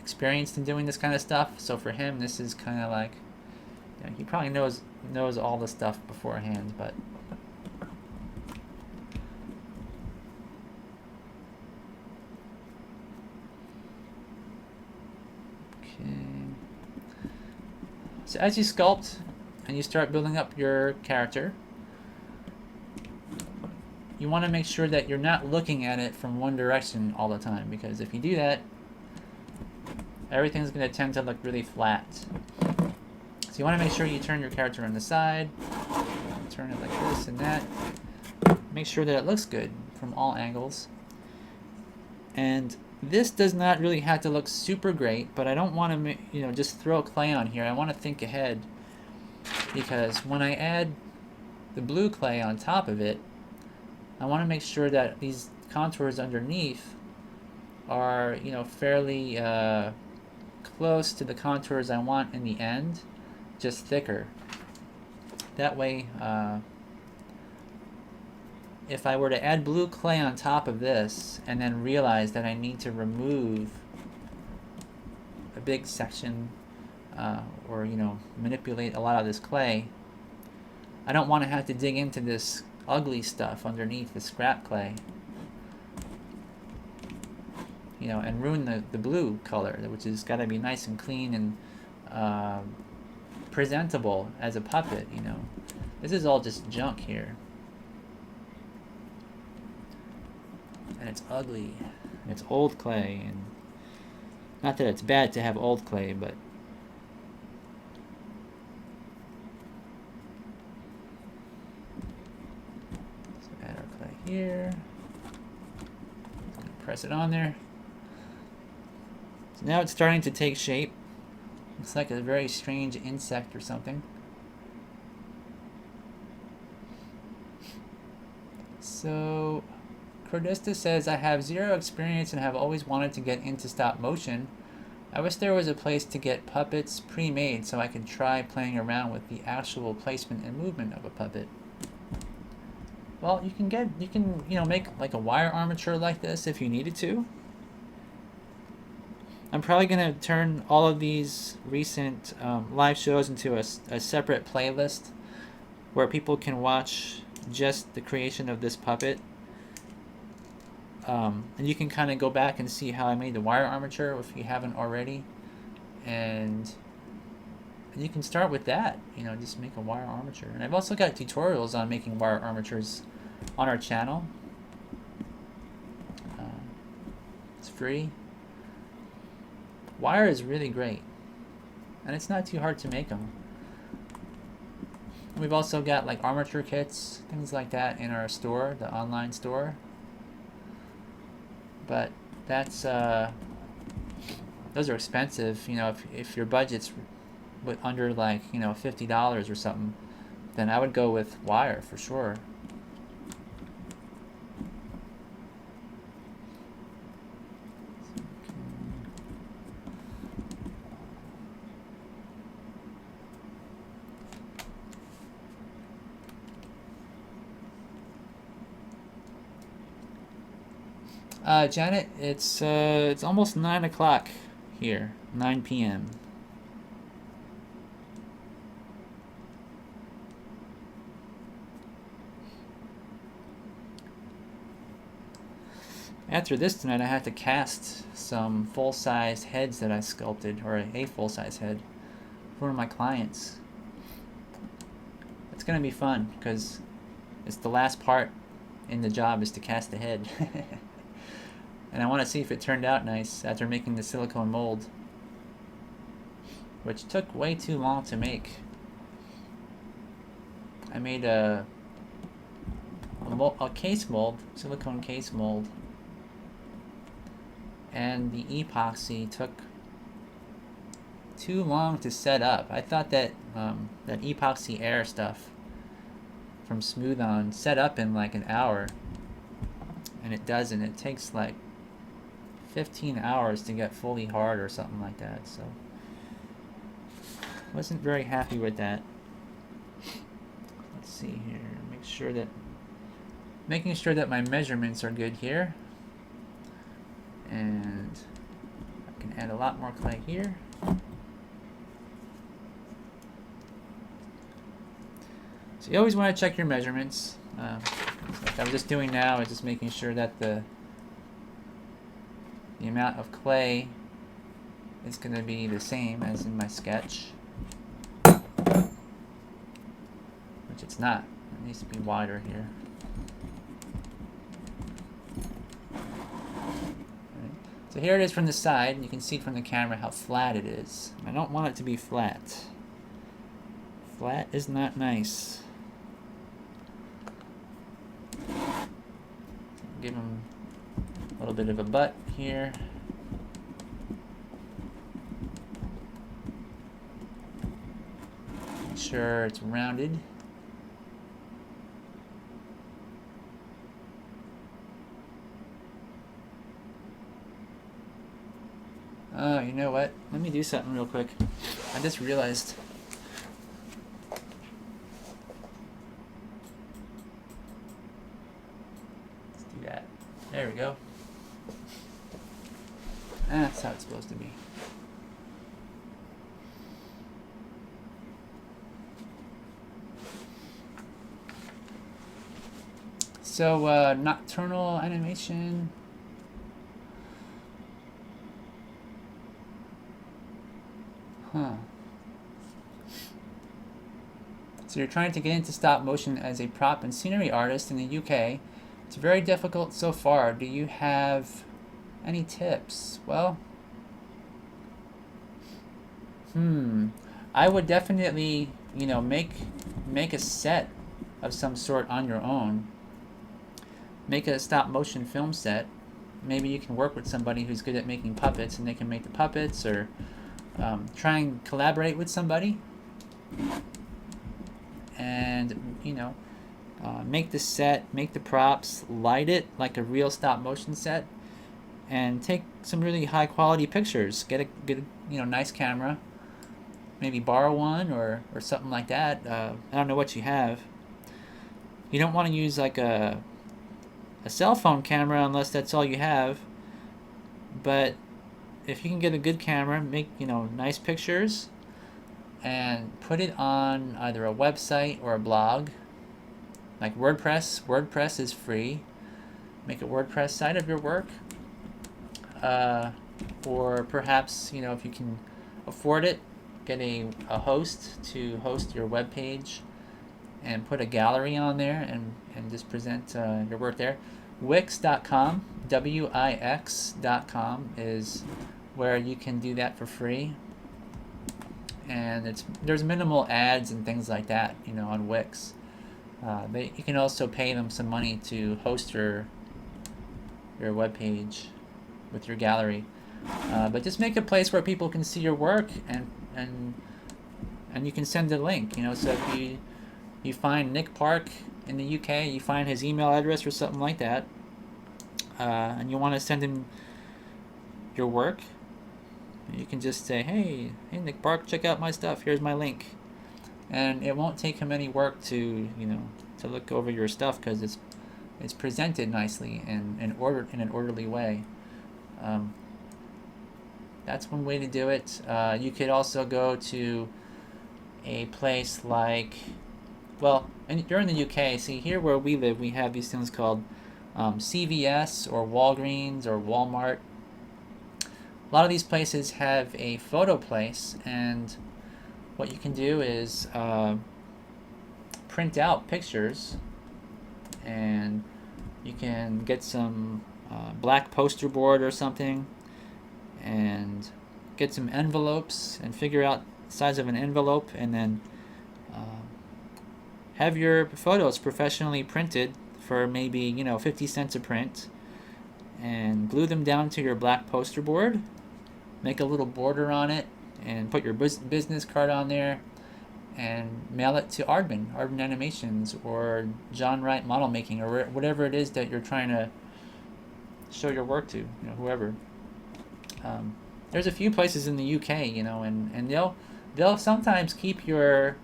experienced in doing this kind of stuff. So for him, this is kind of like, you know, he probably knows all the stuff beforehand, but okay. So as you sculpt and you start building up your character, you want to make sure that you're not looking at it from one direction all the time, because if you do that, everything's going to tend to look really flat. So you want to make sure you turn your character on the side, turn it like this and that. Make sure that it looks good from all angles. And this does not really have to look super great, but I don't want to, just throw clay on here. I want to think ahead, because when I add the blue clay on top of it, I want to make sure that these contours underneath are, fairly close to the contours I want in the end, just thicker. That way, if I were to add blue clay on top of this and then realize that I need to remove a big section or manipulate a lot of this clay, I don't want to have to dig into this ugly stuff underneath the scrap clay, and ruin the blue color, which has got to be nice and clean and presentable as a puppet. This is all just junk here. And it's ugly. It's old clay, and not that it's bad to have old clay, but so add our clay here. Press it on there. So now it's starting to take shape. Looks like a very strange insect or something. So Crodista says, I have zero experience and have always wanted to get into stop motion. I wish there was a place to get puppets pre-made so I could try playing around with the actual placement and movement of a puppet. Well, you can make like a wire armature like this if you needed to. I'm probably going to turn all of these recent live shows into a separate playlist where people can watch just the creation of this puppet. And you can kind of go back and see how I made the wire armature if you haven't already. And you can start with that, just make a wire armature. And I've also got tutorials on making wire armatures on our channel. It's free. Wire is really great, and it's not too hard to make them. We've also got like armature kits, things like that in our store, the online store. But that's those are expensive. If your budget's under like $50 or something, then I would go with wire for sure. Janet, it's almost 9 o'clock here, 9 p.m. After this tonight, I have to cast some full-size heads that I sculpted, or a full-size head, for one of my clients. It's going to be fun, because it's the last part in the job is to cast the head. And I want to see if it turned out nice after making the silicone mold, which took way too long to make. I made a case mold, silicone case mold, and the epoxy took too long to set up. I thought that that epoxy air stuff from Smooth On set up in like an hour, and it doesn't. It takes like 15 hours to get fully hard or something like that, so wasn't very happy with that. Let's see here, making sure that my measurements are good here, and I can add a lot more clay here. So you always want to check your measurements. Like I'm just doing now, is just making sure that the amount of clay is going to be the same as in my sketch, which it's not. It needs to be wider here. Right. So here it is from the side. You can see from the camera how flat it is. I don't want it to be flat. Flat is not nice. give him a little bit of a butt here. Make sure it's rounded. Oh, you know what? Let me do something real quick. I just realized. Let's do that. There we go. That's how it's supposed to be. So, nocturnal animation. Huh. So you're trying to get into stop motion as a prop and scenery artist in the UK. It's very difficult so far. Do you have any tips? Well, I would definitely, make a set of some sort on your own. Make a stop motion film set. Maybe you can work with somebody who's good at making puppets and they can make the puppets, or try and collaborate with somebody and, make the set, make the props, light it like a real stop motion set, and take some really high quality pictures. Get a nice camera, maybe borrow one or something like that. I don't know what you have. You don't want to use like a cell phone camera unless that's all you have, but if you can get a good camera, make nice pictures and put it on either a website or a blog like WordPress. WordPress is free. Make a WordPress site of your work, or perhaps if you can afford it, get a host to host your web page and put a gallery on there and just present your work there. Wix.com, Wix.com is where you can do that for free, and there's minimal ads and things like that on Wix. You can also pay them some money to host your web page with your gallery, but just make a place where people can see your work, and you can send a link. So if you find Nick Park in the UK, you find his email address or something like that, and you want to send him your work, you can just say, hey Nick Park, check out my stuff, here's my link. And it won't take him any work to look over your stuff, because it's presented nicely and in an orderly way. That's one way to do it. You could also go to a place like, and you're in the UK. See, here where we live, we have these things called CVS or Walgreens or Walmart. A lot of these places have a photo place, and what you can do is print out pictures, and you can get some black poster board or something, and get some envelopes and figure out the size of an envelope, and then have your photos professionally printed for maybe 50 cents a print, and glue them down to your black poster board. Make a little border on it and put your business card on there, and mail it to Aardman Animations, or John Wright Model Making, or whatever it is that you're trying to show your work to, whoever. There's a few places in the UK, and they'll sometimes keep your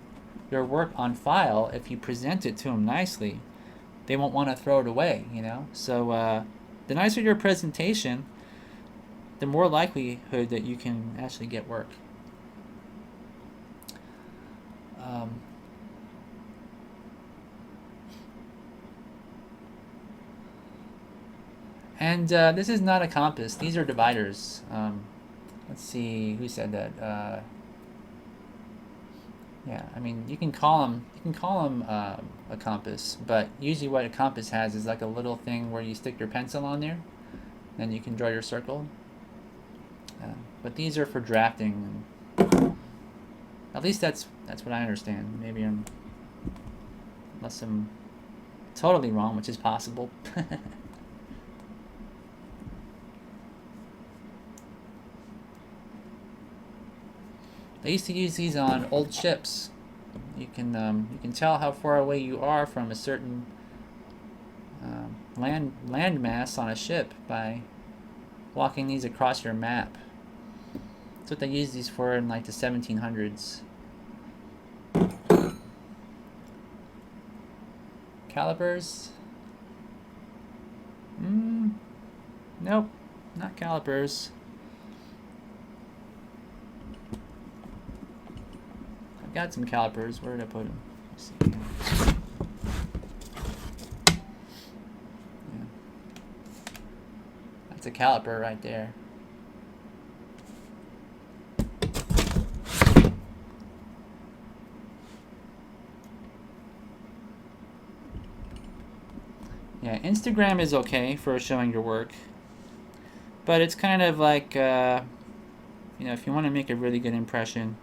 work on file if you present it to them nicely. They won't want to throw it away, So the nicer your presentation, the more likelihood that you can actually get work. And this is not a compass. These are dividers. Let's see, who said that? Yeah, I mean, you can call them a compass, but usually what a compass has is like a little thing where you stick your pencil on there, then you can draw your circle. But these are for drafting. At least that's what I understand. Maybe unless I'm totally wrong, which is possible. They used to use these on old ships. You can tell how far away you are from a certain land mass on a ship by walking these across your map. That's what they used these for in like the 1700s. Calipers? Nope, not calipers. I've got some calipers. Where did I put them? Let's see. Yeah. That's a caliper right there. Yeah, Instagram is okay for showing your work, but it's kind of like, if you want to make a really good impression,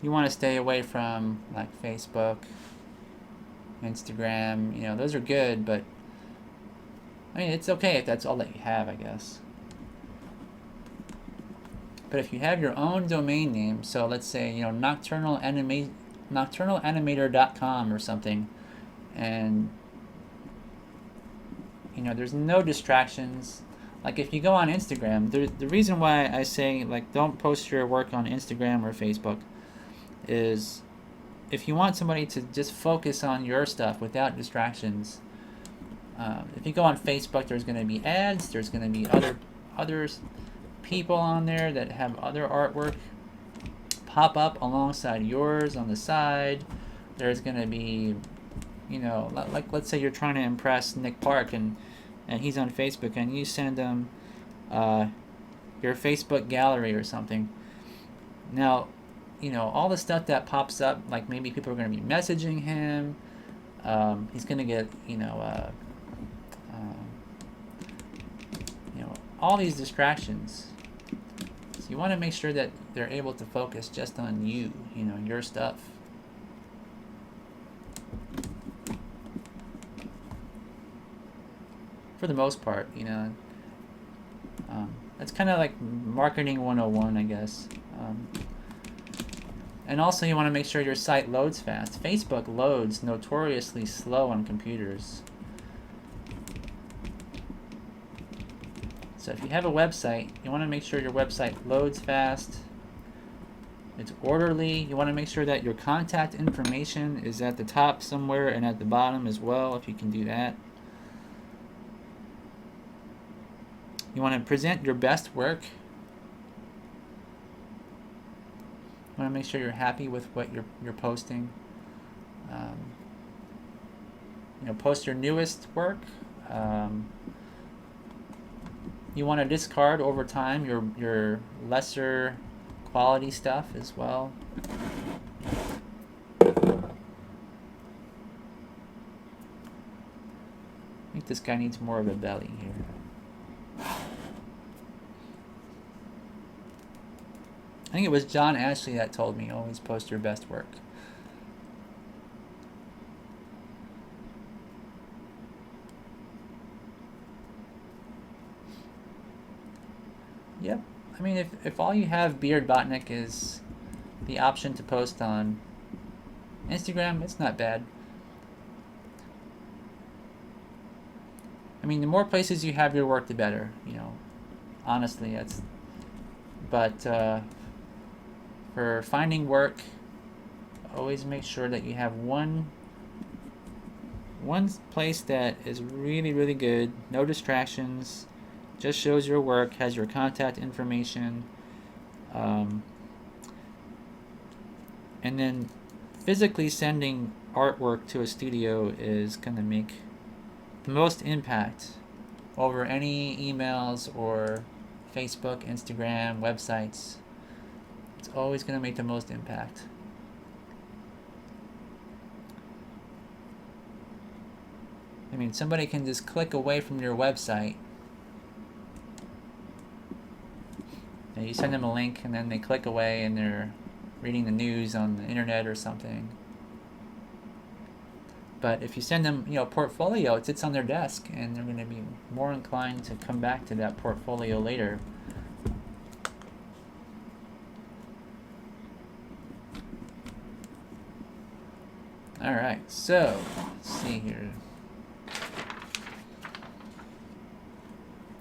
you want to stay away from like Facebook, Instagram. Those are good, but I mean, it's okay if that's all that you have, I guess. But if you have your own domain name, so let's say, nocturnalanimator.com or something, and there's no distractions. Like if you go on Instagram, the reason why I say like don't post your work on Instagram or Facebook is if you want somebody to just focus on your stuff without distractions. If you go on Facebook, there's going to be ads, there's going to be other people on there that have other artwork pop up alongside yours on the side. There's going to be like let's say you're trying to impress Nick Park and he's on Facebook and you send him your Facebook gallery or something. Now, all the stuff that pops up, like maybe people are going to be messaging him. He's going to get all these distractions. So you want to make sure that they're able to focus just on you, your stuff. For the most part, that's kind of like marketing 101, I guess. And also you want to make sure your site loads fast. Facebook loads notoriously slow on computers. So if you have a website, you want to make sure your website loads fast. It's orderly. You want to make sure that your contact information is at the top somewhere and at the bottom as well, if you can do that. You want to present your best work. You want to make sure you're happy with what you're posting. Post your newest work. You want to discard over time your lesser quality stuff as well. I think this guy needs more of a belly here. I think it was John Ashley that told me always post your best work. Yep. I mean, if all you have Beard Botnik is the option to post on Instagram, it's not bad. I mean, the more places you have your work, the better. Honestly, But for finding work, always make sure that you have one place that is really, really good, no distractions, just shows your work, has your contact information, and then physically sending artwork to a studio is going to make the most impact over any emails or Facebook, Instagram, websites. It's always going to make the most impact. I mean, somebody can just click away from your website. And you send them a link and then they click away and they're reading the news on the internet or something. But if you send them, portfolio, it sits on their desk and they're going to be more inclined to come back to that portfolio later. Alright, so let's see here.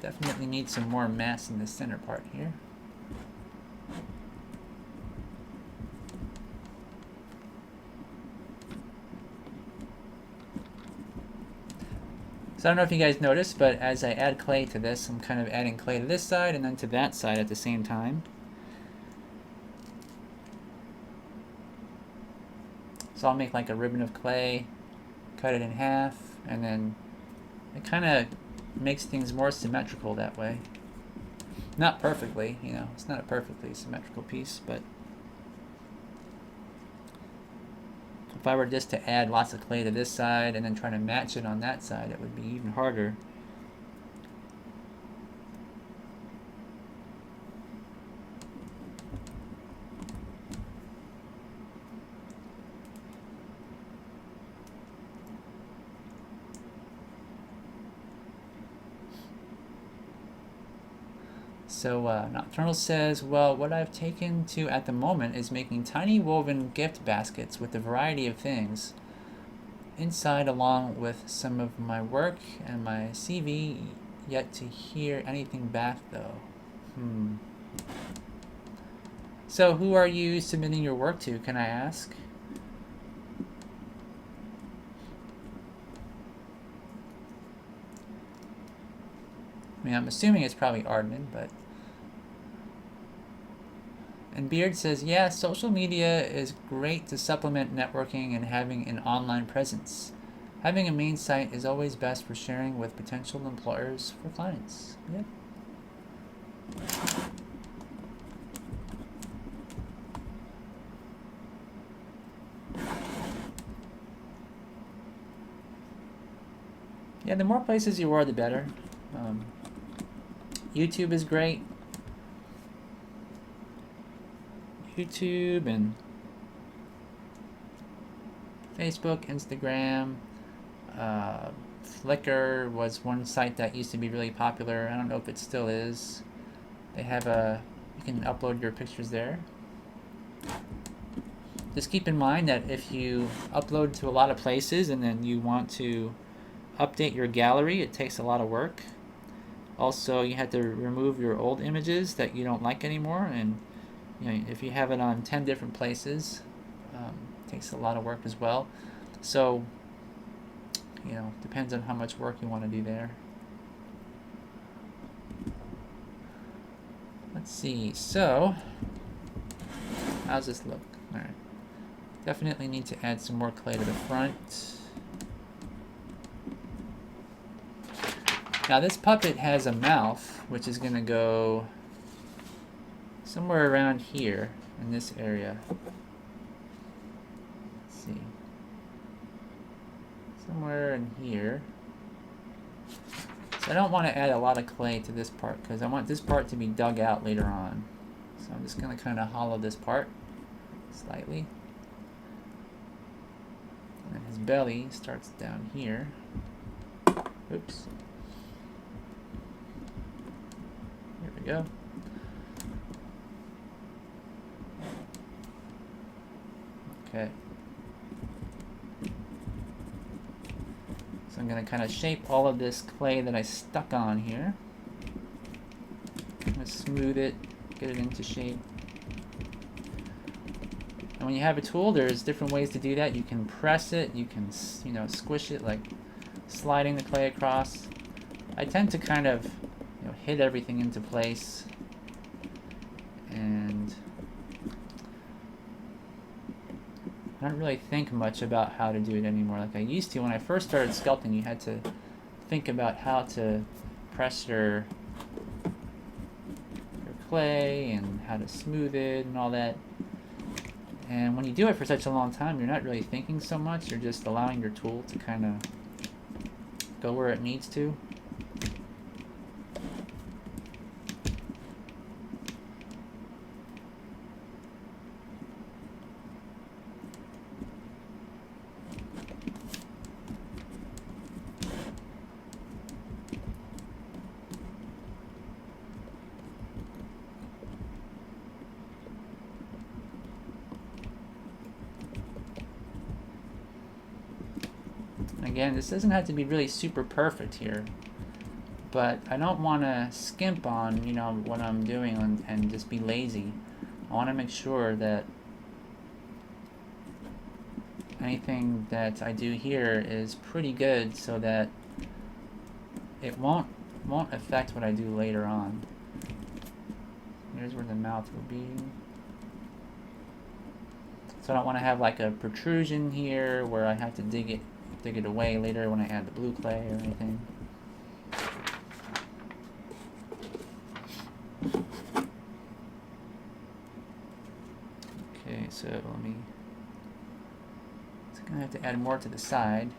Definitely need some more mass in the center part here. So I don't know if you guys noticed, but as I add clay to this, I'm kind of adding clay to this side and then to that side at the same time. So I'll make like a ribbon of clay, cut it in half, and then it kind of makes things more symmetrical that way. Not perfectly, you know, it's not a perfectly symmetrical piece, but if I were just to add lots of clay to this side and then try to match it on that side, it would be even harder. So Nocturnal says, well, what I've taken to at the moment is making tiny woven gift baskets with a variety of things inside, along with some of my work and my CV. Yet to hear anything back though. So who are you submitting your work to, can I ask? I mean, I'm assuming it's probably Aardman, but... And Beard says, yeah, social media is great to supplement networking and having an online presence. Having a main site is always best for sharing with potential employers for clients. Yep. Yeah, the more places you are, the better. YouTube is great. YouTube and Facebook, Instagram, Flickr was one site that used to be really popular. I don't know if it still is. They have you can upload your pictures there. Just keep in mind that if you upload to a lot of places and then you want to update your gallery, it takes a lot of work. Also, you have to remove your old images that you don't like anymore, and you know, if you have it on 10 different places, it takes a lot of work as well. So, you know, depends on how much work you want to do there. Let's see, so, how's this look? Alright. Definitely need to add some more clay to the front. Now this puppet has a mouth, which is going to go somewhere around here in this area. Let's see. Somewhere in here. So I don't want to add a lot of clay to this part because I want this part to be dug out later on. So I'm just going to kind of hollow this part slightly. And then his belly starts down here. Oops. Here we go. Okay. So I'm going to kind of shape all of this clay that I stuck on here. I'm going to smooth it, get it into shape. And when you have a tool, there's different ways to do that. You can press it, you can, you know, squish it, like sliding the clay across. I tend to kind of, you know, hit everything into place. And I don't really think much about how to do it anymore like I used to. When I first started sculpting, you had to think about how to press your clay and how to smooth it and all that. And when you do it for such a long time, you're not really thinking so much. You're just allowing your tool to kind of go where it needs to. Again, this doesn't have to be really super perfect here, but I don't want to skimp on, you know, what I'm doing and just be lazy. I want to make sure that anything that I do here is pretty good so that it won't affect what I do later on. Here's where the mouth will be. So I don't want to have like a protrusion here where I have to dig it away later when I add the blue clay or anything. Okay, so let me. It's gonna have to add more to the side.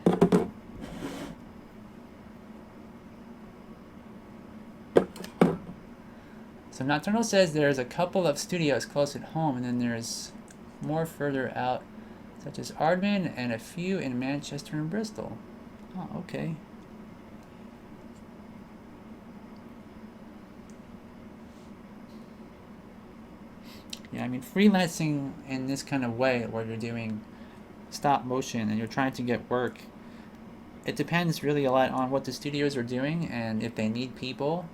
So Nocturnal says there's a couple of studios close at home, and then there's more further out, such as Ardman and a few in Manchester and Bristol. Oh, okay. Yeah, I mean, freelancing in this kind of way, where you're doing stop motion and you're trying to get work, it depends really a lot on what the studios are doing and if they need people.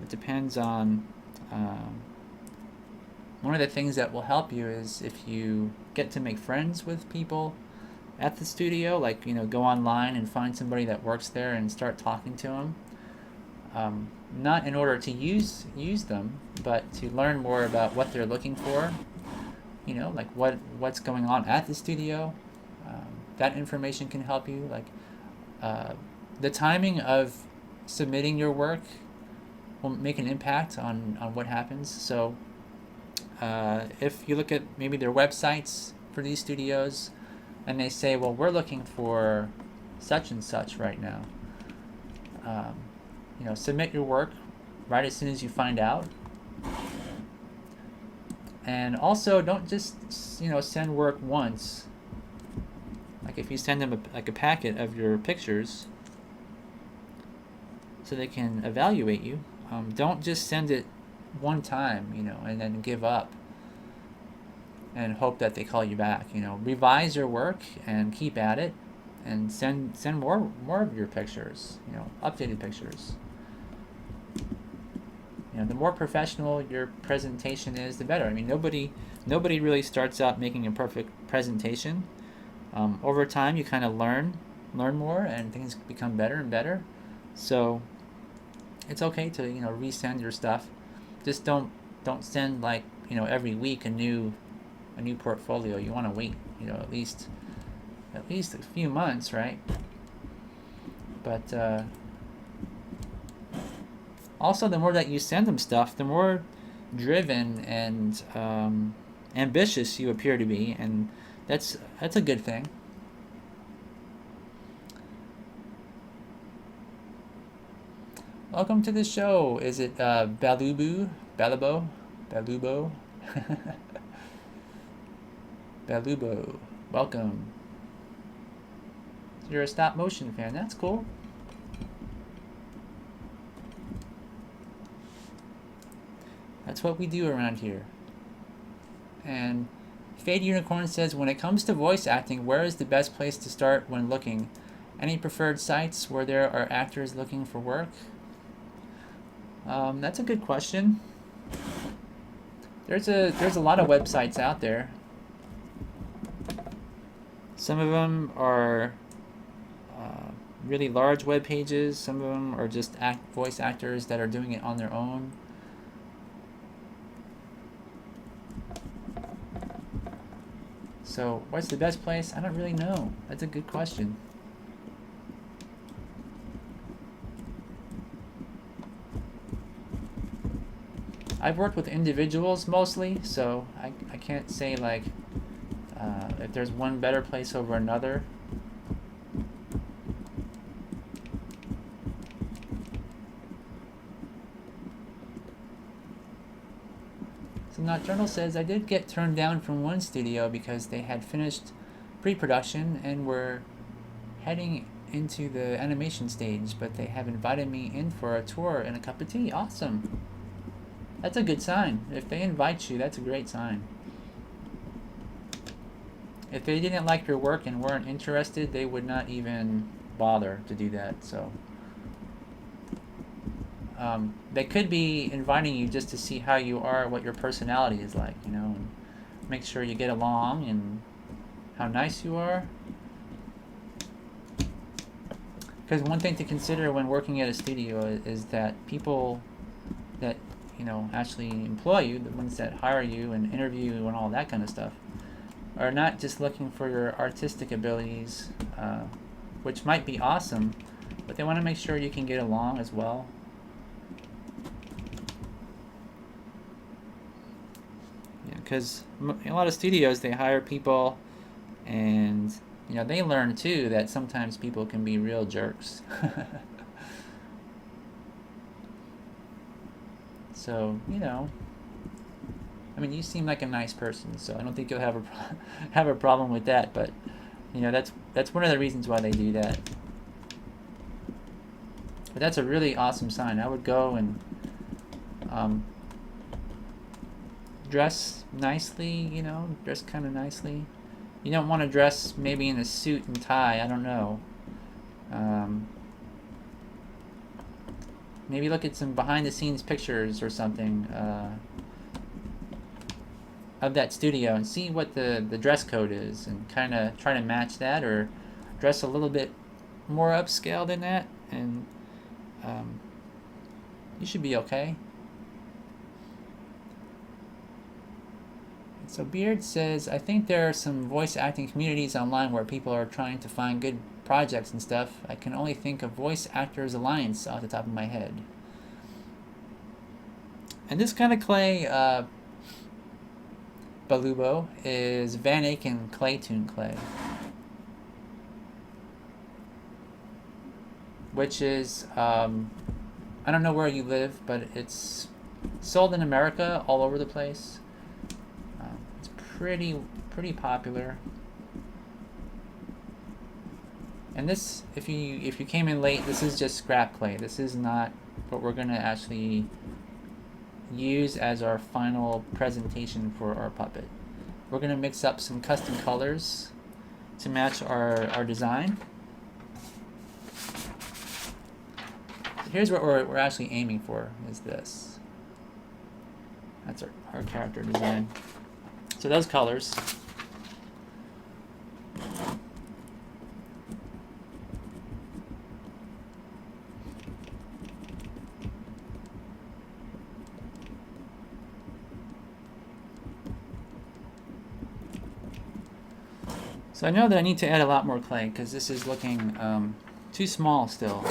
It depends on one of the things that will help you is if you get to make friends with people at the studio, like, you know, go online and find somebody that works there and start talking to them. Not in order to use them, but to learn more about what they're looking for. You know, like what's going on at the studio. That information can help you. Like the timing of submitting your work will make an impact on what happens. So if you look at maybe their websites for these studios and they say, well, we're looking for such and such right now, you know, submit your work right as soon as you find out. And also, don't just, you know, send work once. Like if you send them a packet of your pictures so they can evaluate you, don't just send it one time, you know, and then give up and hope that they call you back. You know, revise your work and keep at it, and send more of your pictures, you know, updated pictures. You know, the more professional your presentation is, the better. I mean, nobody really starts out making a perfect presentation. Over time, you kind of learn more, and things become better and better. So it's okay to, you know, resend your stuff. Just don't send, like, you know, every week a new portfolio. You want to wait, you know, at least a few months, right? But also, the more that you send them stuff, the more driven and ambitious you appear to be, and that's a good thing. Welcome to the show. Is it Balubo? Balubo? Balubo. Welcome. So you're a stop motion fan. That's cool. That's what we do around here. And Fade Unicorn says, when it comes to voice acting, where is the best place to start when looking? Any preferred sites where there are actors looking for work? That's a good question. There's a lot of websites out there. Some of them are really large web pages. Some of them are just voice actors that are doing it on their own. So what's the best place? I don't really know. That's a good question. I've worked with individuals mostly, so I can't say like if there's one better place over another. So Nocturnal says, I did get turned down from one studio because they had finished pre-production and were heading into the animation stage, but they have invited me in for a tour and a cup of tea. Awesome. That's a good sign. If they invite you, that's a great sign. if they didn't like your work and weren't interested, they would not even bother to do that. So they could be inviting you just to see how you are, what your personality is like, and make sure you get along and how nice you are. Because one thing to consider when working at a studio is that people that actually employ you, the ones that hire you and interview you and all that kind of stuff, are not just looking for your artistic abilities, which might be awesome, but they want to make sure you can get along as well. Yeah, because a lot of studios, they hire people, and they learn too that sometimes people can be real jerks. So, I mean, you seem like a nice person, so I don't think you'll have have a problem with that. But that's one of the reasons why they do that. But that's a really awesome sign. I would go and dress nicely. Dress kind of nicely. You don't want to dress maybe in a suit and tie. I don't know. Maybe look at some behind-the-scenes pictures or something of that studio and see what the dress code is, and kind of try to match that, or dress a little bit more upscale than that, and you should be okay. So Beard says, I think there are some voice acting communities online where people are trying to find good projects and stuff. I can only think of Voice Actors Alliance off the top of my head. And this kind of clay, Balubo, is Van Aken Claytoon clay, which is, I don't know where you live, but it's sold in America all over the place. It's pretty popular. And this, if you came in late, this is just scrap clay. This is not what we're going to actually use as our final presentation for our puppet. We're going to mix up some custom colors to match our design. So here's what we're actually aiming for, is this. That's our character design. So those colors. So I know that I need to add a lot more clay because this is looking too small still.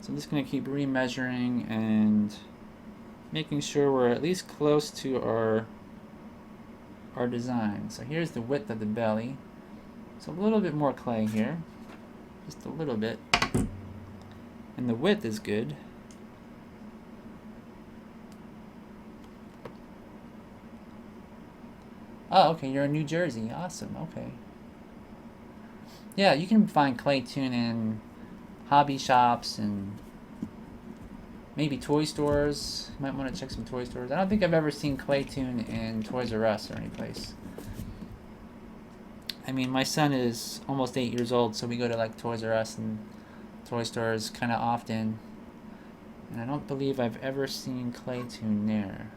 So I'm just going to keep remeasuring and making sure we're at least close to our design. So here's the width of the belly. So a little bit more clay here. Just a little bit. And the width is good. Oh, okay, you're in New Jersey. Awesome, okay. Yeah, you can find Claytoon in hobby shops and maybe toy stores. You might want to check some toy stores. I don't think I've ever seen Claytoon in Toys R Us or any place. I mean, my son is almost 8 years old, so we go to like Toys R Us and toy stores kind of often. And I don't believe I've ever seen Claytoon there.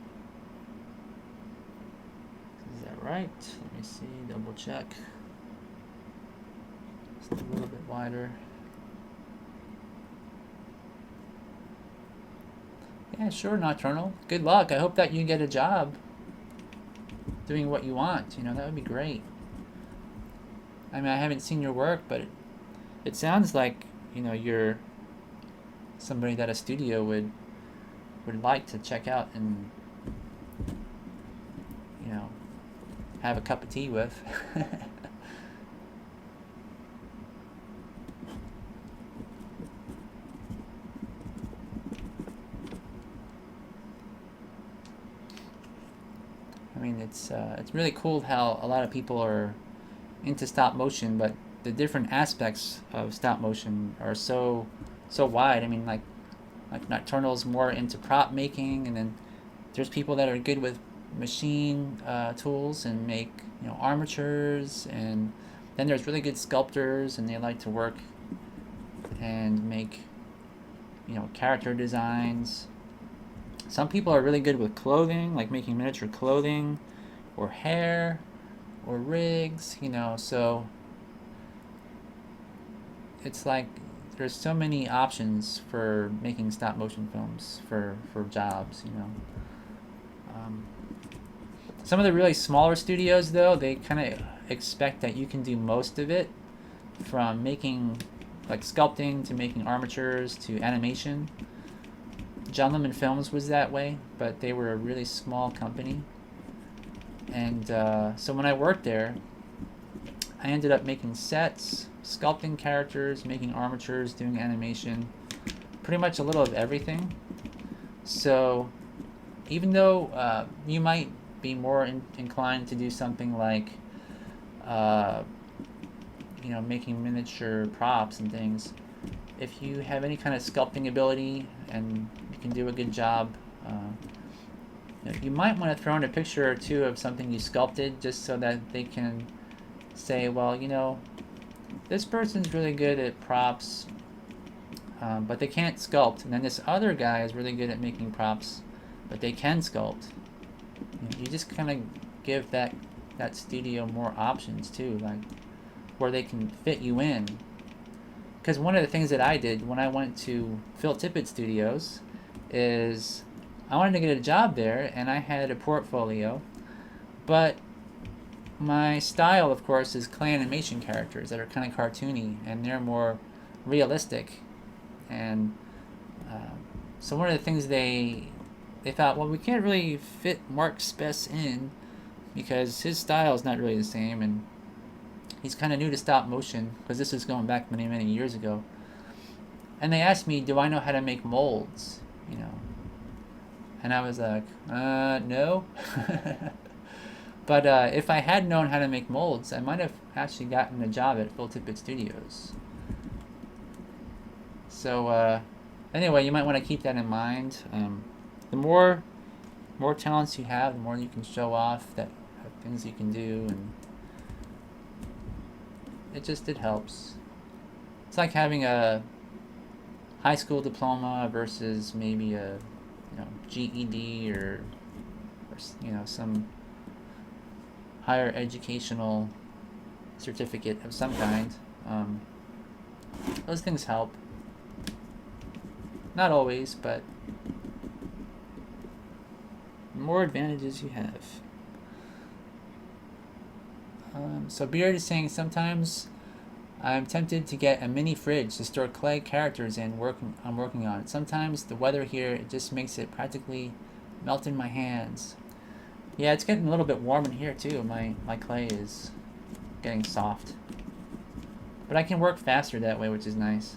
Is that right? Let me see, double check. Just a little bit wider. Yeah, sure, Nocturnal. Good luck. I hope that you get a job doing what you want. That would be great. I mean, I haven't seen your work, but it sounds like, you're somebody that a studio would like to check out and, have a cup of tea with. I mean, it's really cool how a lot of people are into stop motion, but the different aspects of stop motion are so wide. I mean, like Nocturnal's more into prop making, and then there's people that are good with machine tools and make armatures, and then there's really good sculptors and they like to work and make character designs. Some people are really good with clothing, like making miniature clothing or hair or rigs, so it's like there's so many options for making stop motion films for jobs. Some of the really smaller studios, though, they kind of expect that you can do most of it, from making like sculpting to making armatures to animation. Gentleman Films was that way, but they were a really small company. And so when I worked there, I ended up making sets, sculpting characters, making armatures, doing animation, pretty much a little of everything. So even though you might be more inclined to do something like making miniature props and things, if you have any kind of sculpting ability and you can do a good job, you might want to throw in a picture or two of something you sculpted, just so that they can say, well, this person's really good at props, but they can't sculpt, and then this other guy is really good at making props, but they can sculpt. You just kind of give that studio more options too, like where they can fit you in. Because one of the things that I did when I went to Phil Tippett Studios is I wanted to get a job there, and I had a portfolio, but my style, of course, is clay animation characters that are kind of cartoony, and they're more realistic. And so one of the things they thought, well, we can't really fit Mark Spess in because his style is not really the same, and he's kind of new to stop motion, because this is going back many, many years ago. And they asked me, do I know how to make molds? And I was like, no. But if I had known how to make molds, I might have actually gotten a job at Phil Tippett Studios. So anyway, you might want to keep that in mind. The more talents you have, the more you can show off that things you can do, and it helps. It's like having a high school diploma versus maybe a GED or some higher educational certificate of some kind. Those things help. Not always, but the more advantages you have. So Beard is saying, sometimes I'm tempted to get a mini fridge to store clay characters in. I'm working on it. Sometimes the weather here, it just makes it practically melt in my hands. Yeah, it's getting a little bit warm in here too. My clay is getting soft. But I can work faster that way, which is nice.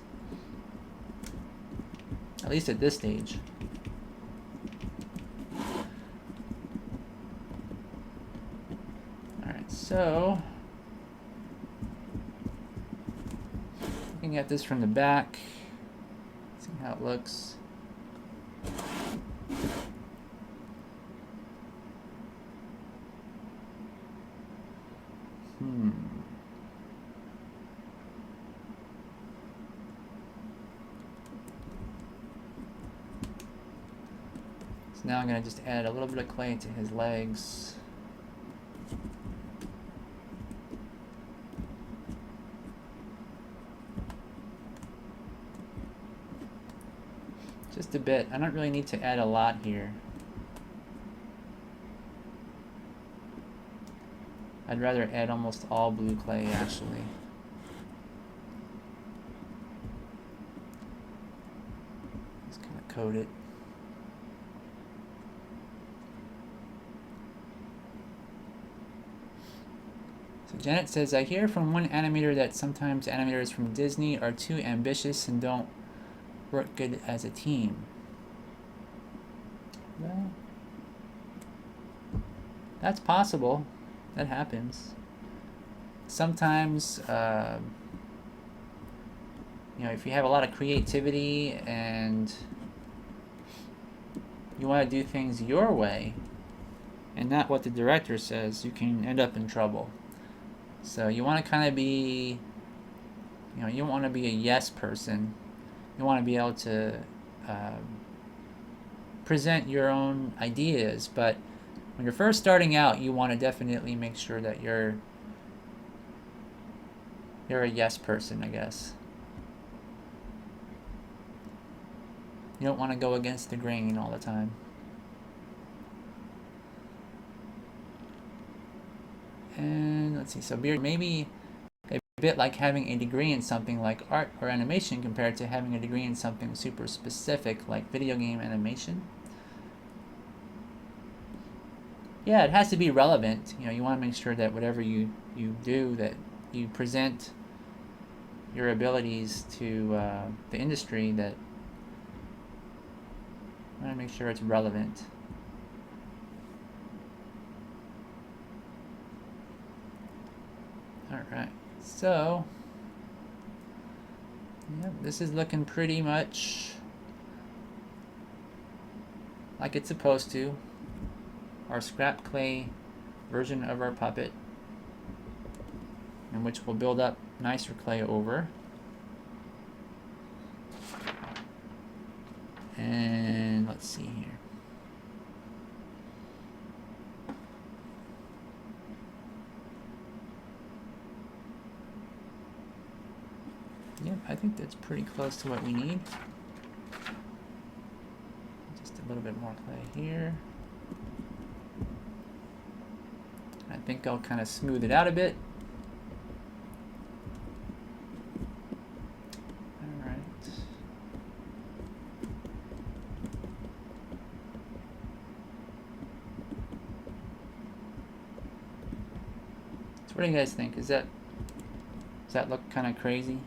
At least at this stage. Alright, so looking at this from the back, seeing how it looks. So now I'm going to just add a little bit of clay to his legs. Just a bit. I don't really need to add a lot here. I'd rather add almost all blue clay, actually. Just kind of coat it. So Janet says, I hear from one animator that sometimes animators from Disney are too ambitious and don't work good as a team. Well, that's possible. That happens. Sometimes, if you have a lot of creativity and you want to do things your way, and not what the director says, you can end up in trouble. So you want to kind of be, you don't want to be a yes person. You want to be able to present your own ideas, but when you're first starting out, you want to definitely make sure that you're a yes person, I guess. You don't want to go against the grain all the time. And let's see, so maybe a bit like having a degree in something like art or animation compared to having a degree in something super specific like video game animation. Yeah, it has to be relevant. You want to make sure that whatever you do, that you present your abilities to the industry, that you want to make sure it's relevant. Alright, so yeah, this is looking pretty much like it's supposed to. Our scrap clay version of our puppet, in which we'll build up nicer clay over. And let's see here. Yep, I think that's pretty close to what we need. Just a little bit more clay here. I think I'll kind of smooth it out a bit. All right. So what do you guys think? Does that look kind of crazy?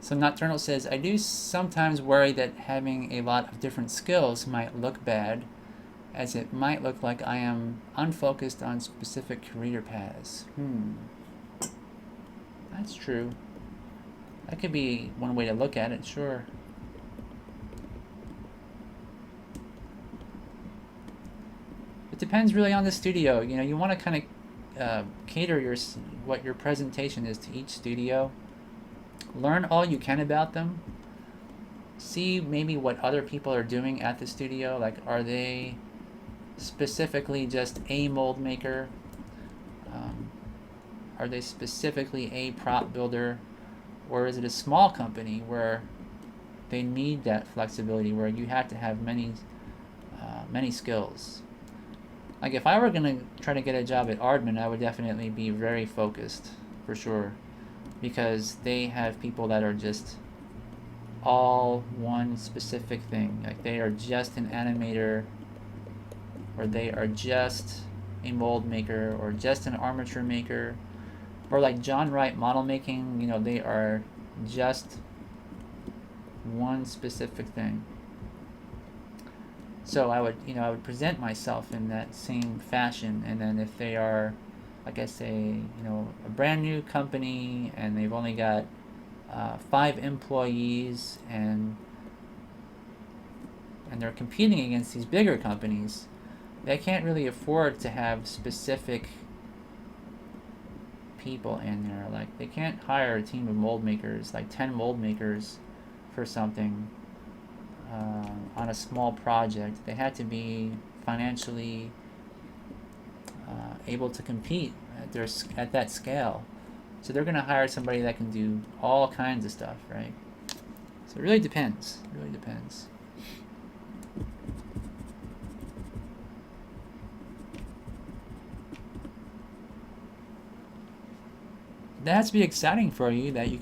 So Nocturnal says, I do sometimes worry that having a lot of different skills might look bad, as it might look like I am unfocused on specific career paths. That's true. That could be one way to look at it, sure. It depends really on the studio. You want to kind of cater what your presentation is to each studio. Learn all you can about them. See maybe what other people are doing at the studio. Like, are they specifically just a mold maker? Are they specifically a prop builder? Or is it a small company where they need that flexibility, where you have to have many skills? Like, if I were going to try to get a job at Aardman, I would definitely be very focused, for sure. Because they have people that are just all one specific thing. Like, they are just an animator, or they are just a mold maker, or just an armature maker, or like John Wright model making. They are just one specific thing. So I would present myself in that same fashion. And then if they are, like I say, a brand new company and they've only got 5 employees and they're competing against these bigger companies, they can't really afford to have specific people in there. Like, they can't hire a team of mold makers, like 10 mold makers for something on a small project. They had to be financially able to compete at that scale. So they're going to hire somebody that can do all kinds of stuff, right? So it really depends. It really depends. That has to be exciting for you, that you're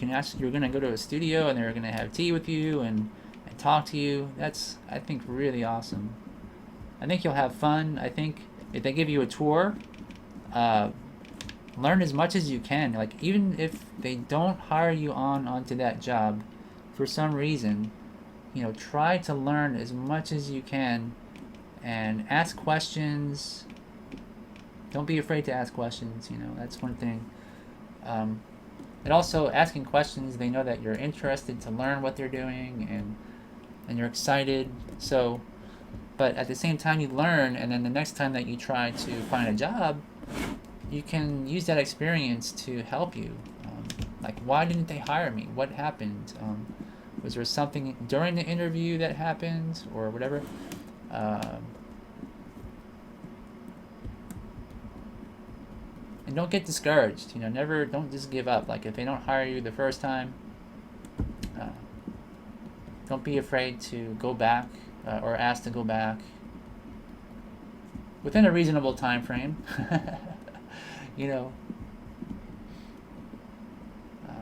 going to go to a studio and they're going to have tea with you and talk to you. That's, I think, really awesome. I think you'll have fun. I think if they give you a tour, learn as much as you can. Like, even if they don't hire you onto that job for some reason, try to learn as much as you can and ask questions. Don't be afraid to ask questions. You know, that's one thing. And also asking questions, they know that you're interested to learn what they're doing, and you're excited. So, but at the same time you learn, and then the next time that you try to find a job, you can use that experience to help you. Like, why didn't they hire me? What happened? Was there something during the interview that happened, or whatever? And don't get discouraged. You know, don't just give up. Like, if they don't hire you the first time, don't be afraid to go back, or ask to go back within a reasonable time frame. You know,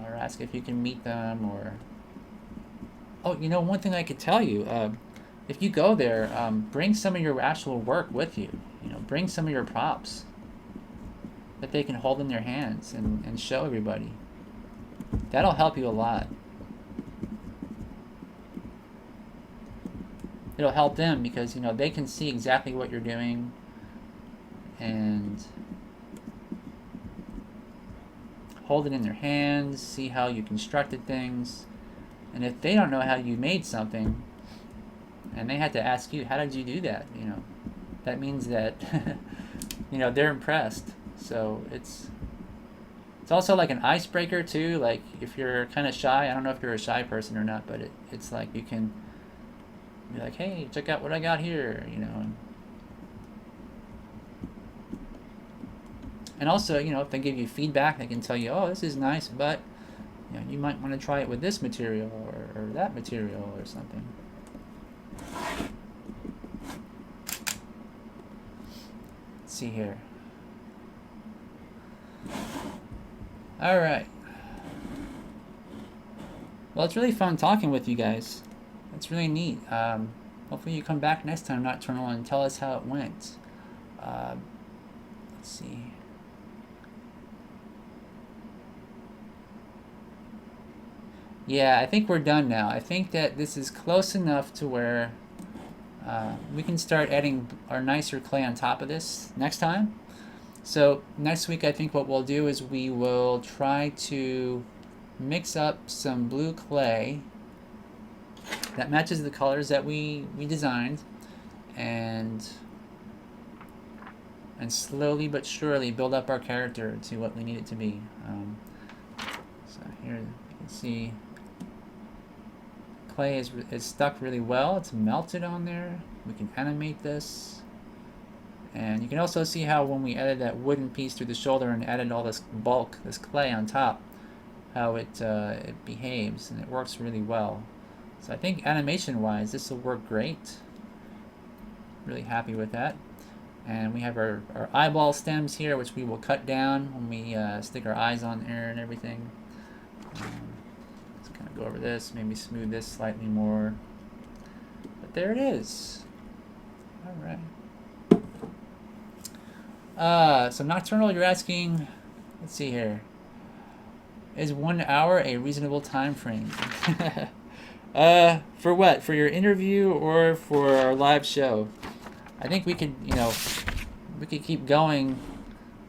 or ask if you can meet them, or you know, one thing I could tell you, if you go there, bring some of your actual work with you. You know, bring some of your props that they can hold in their hands and show everybody. That'll help you a lot. It'll help them because, you know, they can see exactly what you're doing, and hold it in their hands, see how you constructed things. And if they don't know how you made something, and they had to ask you, how did you do that? You know, that means that you know, they're impressed. So it's also like an icebreaker too. Like, if you're kind of shy, I don't know if you're a shy person or not, but it's like you can be like, hey, check out what I got here, you know. And also, you know, if they give you feedback, they can tell you, oh, this is nice, but you know, you might want to try it with this material or that material or something. Let's see here. All right. Well, it's really fun talking with you guys. It's really neat. Hopefully you come back next time, Nocturnal, and tell us how it went. Let's see. Yeah, I think we're done now. I think that this is close enough to where we can start adding our nicer clay on top of this next time. So next week, I think what we'll do is we will try to mix up some blue clay that matches the colors that we designed, and slowly but surely build up our character to what we need it to be. So here you can see clay is stuck really well. It's melted on there. We can animate this. And you can also see how when we added that wooden piece through the shoulder and added all this bulk, this clay on top, how it behaves, and it works really well. So I think animation-wise, this will work great. Really happy with that. And we have our eyeball stems here, which we will cut down when we stick our eyes on there and everything. Let's kind of go over this, maybe smooth this slightly more. But there it is. All right. So Nocturnal, you're asking, let's see here. Is 1 hour a reasonable time frame? For what? For your interview or for our live show? I think we could, you know, we could keep going,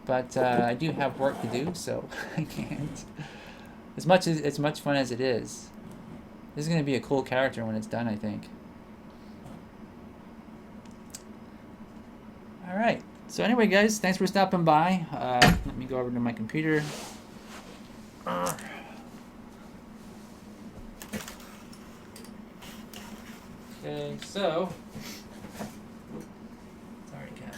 but I do have work to do, so I can't. As much fun as it is, this is going to be a cool character when it's done, I think. All right. So anyway, guys, thanks for stopping by. Let me go over to my computer. Okay, so sorry, cat.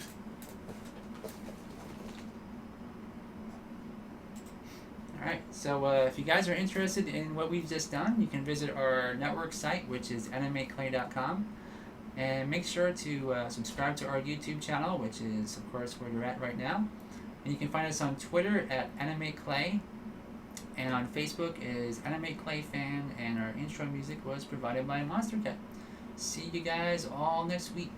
All right, so if you guys are interested in what we've just done, you can visit our network site, which is animeclay.com. And make sure to subscribe to our YouTube channel, which is, of course, where you're at right now. And you can find us on Twitter at AnimeClay. And on Facebook is AnimeClayFan. And our intro music was provided by Monster Cat. See you guys all next week.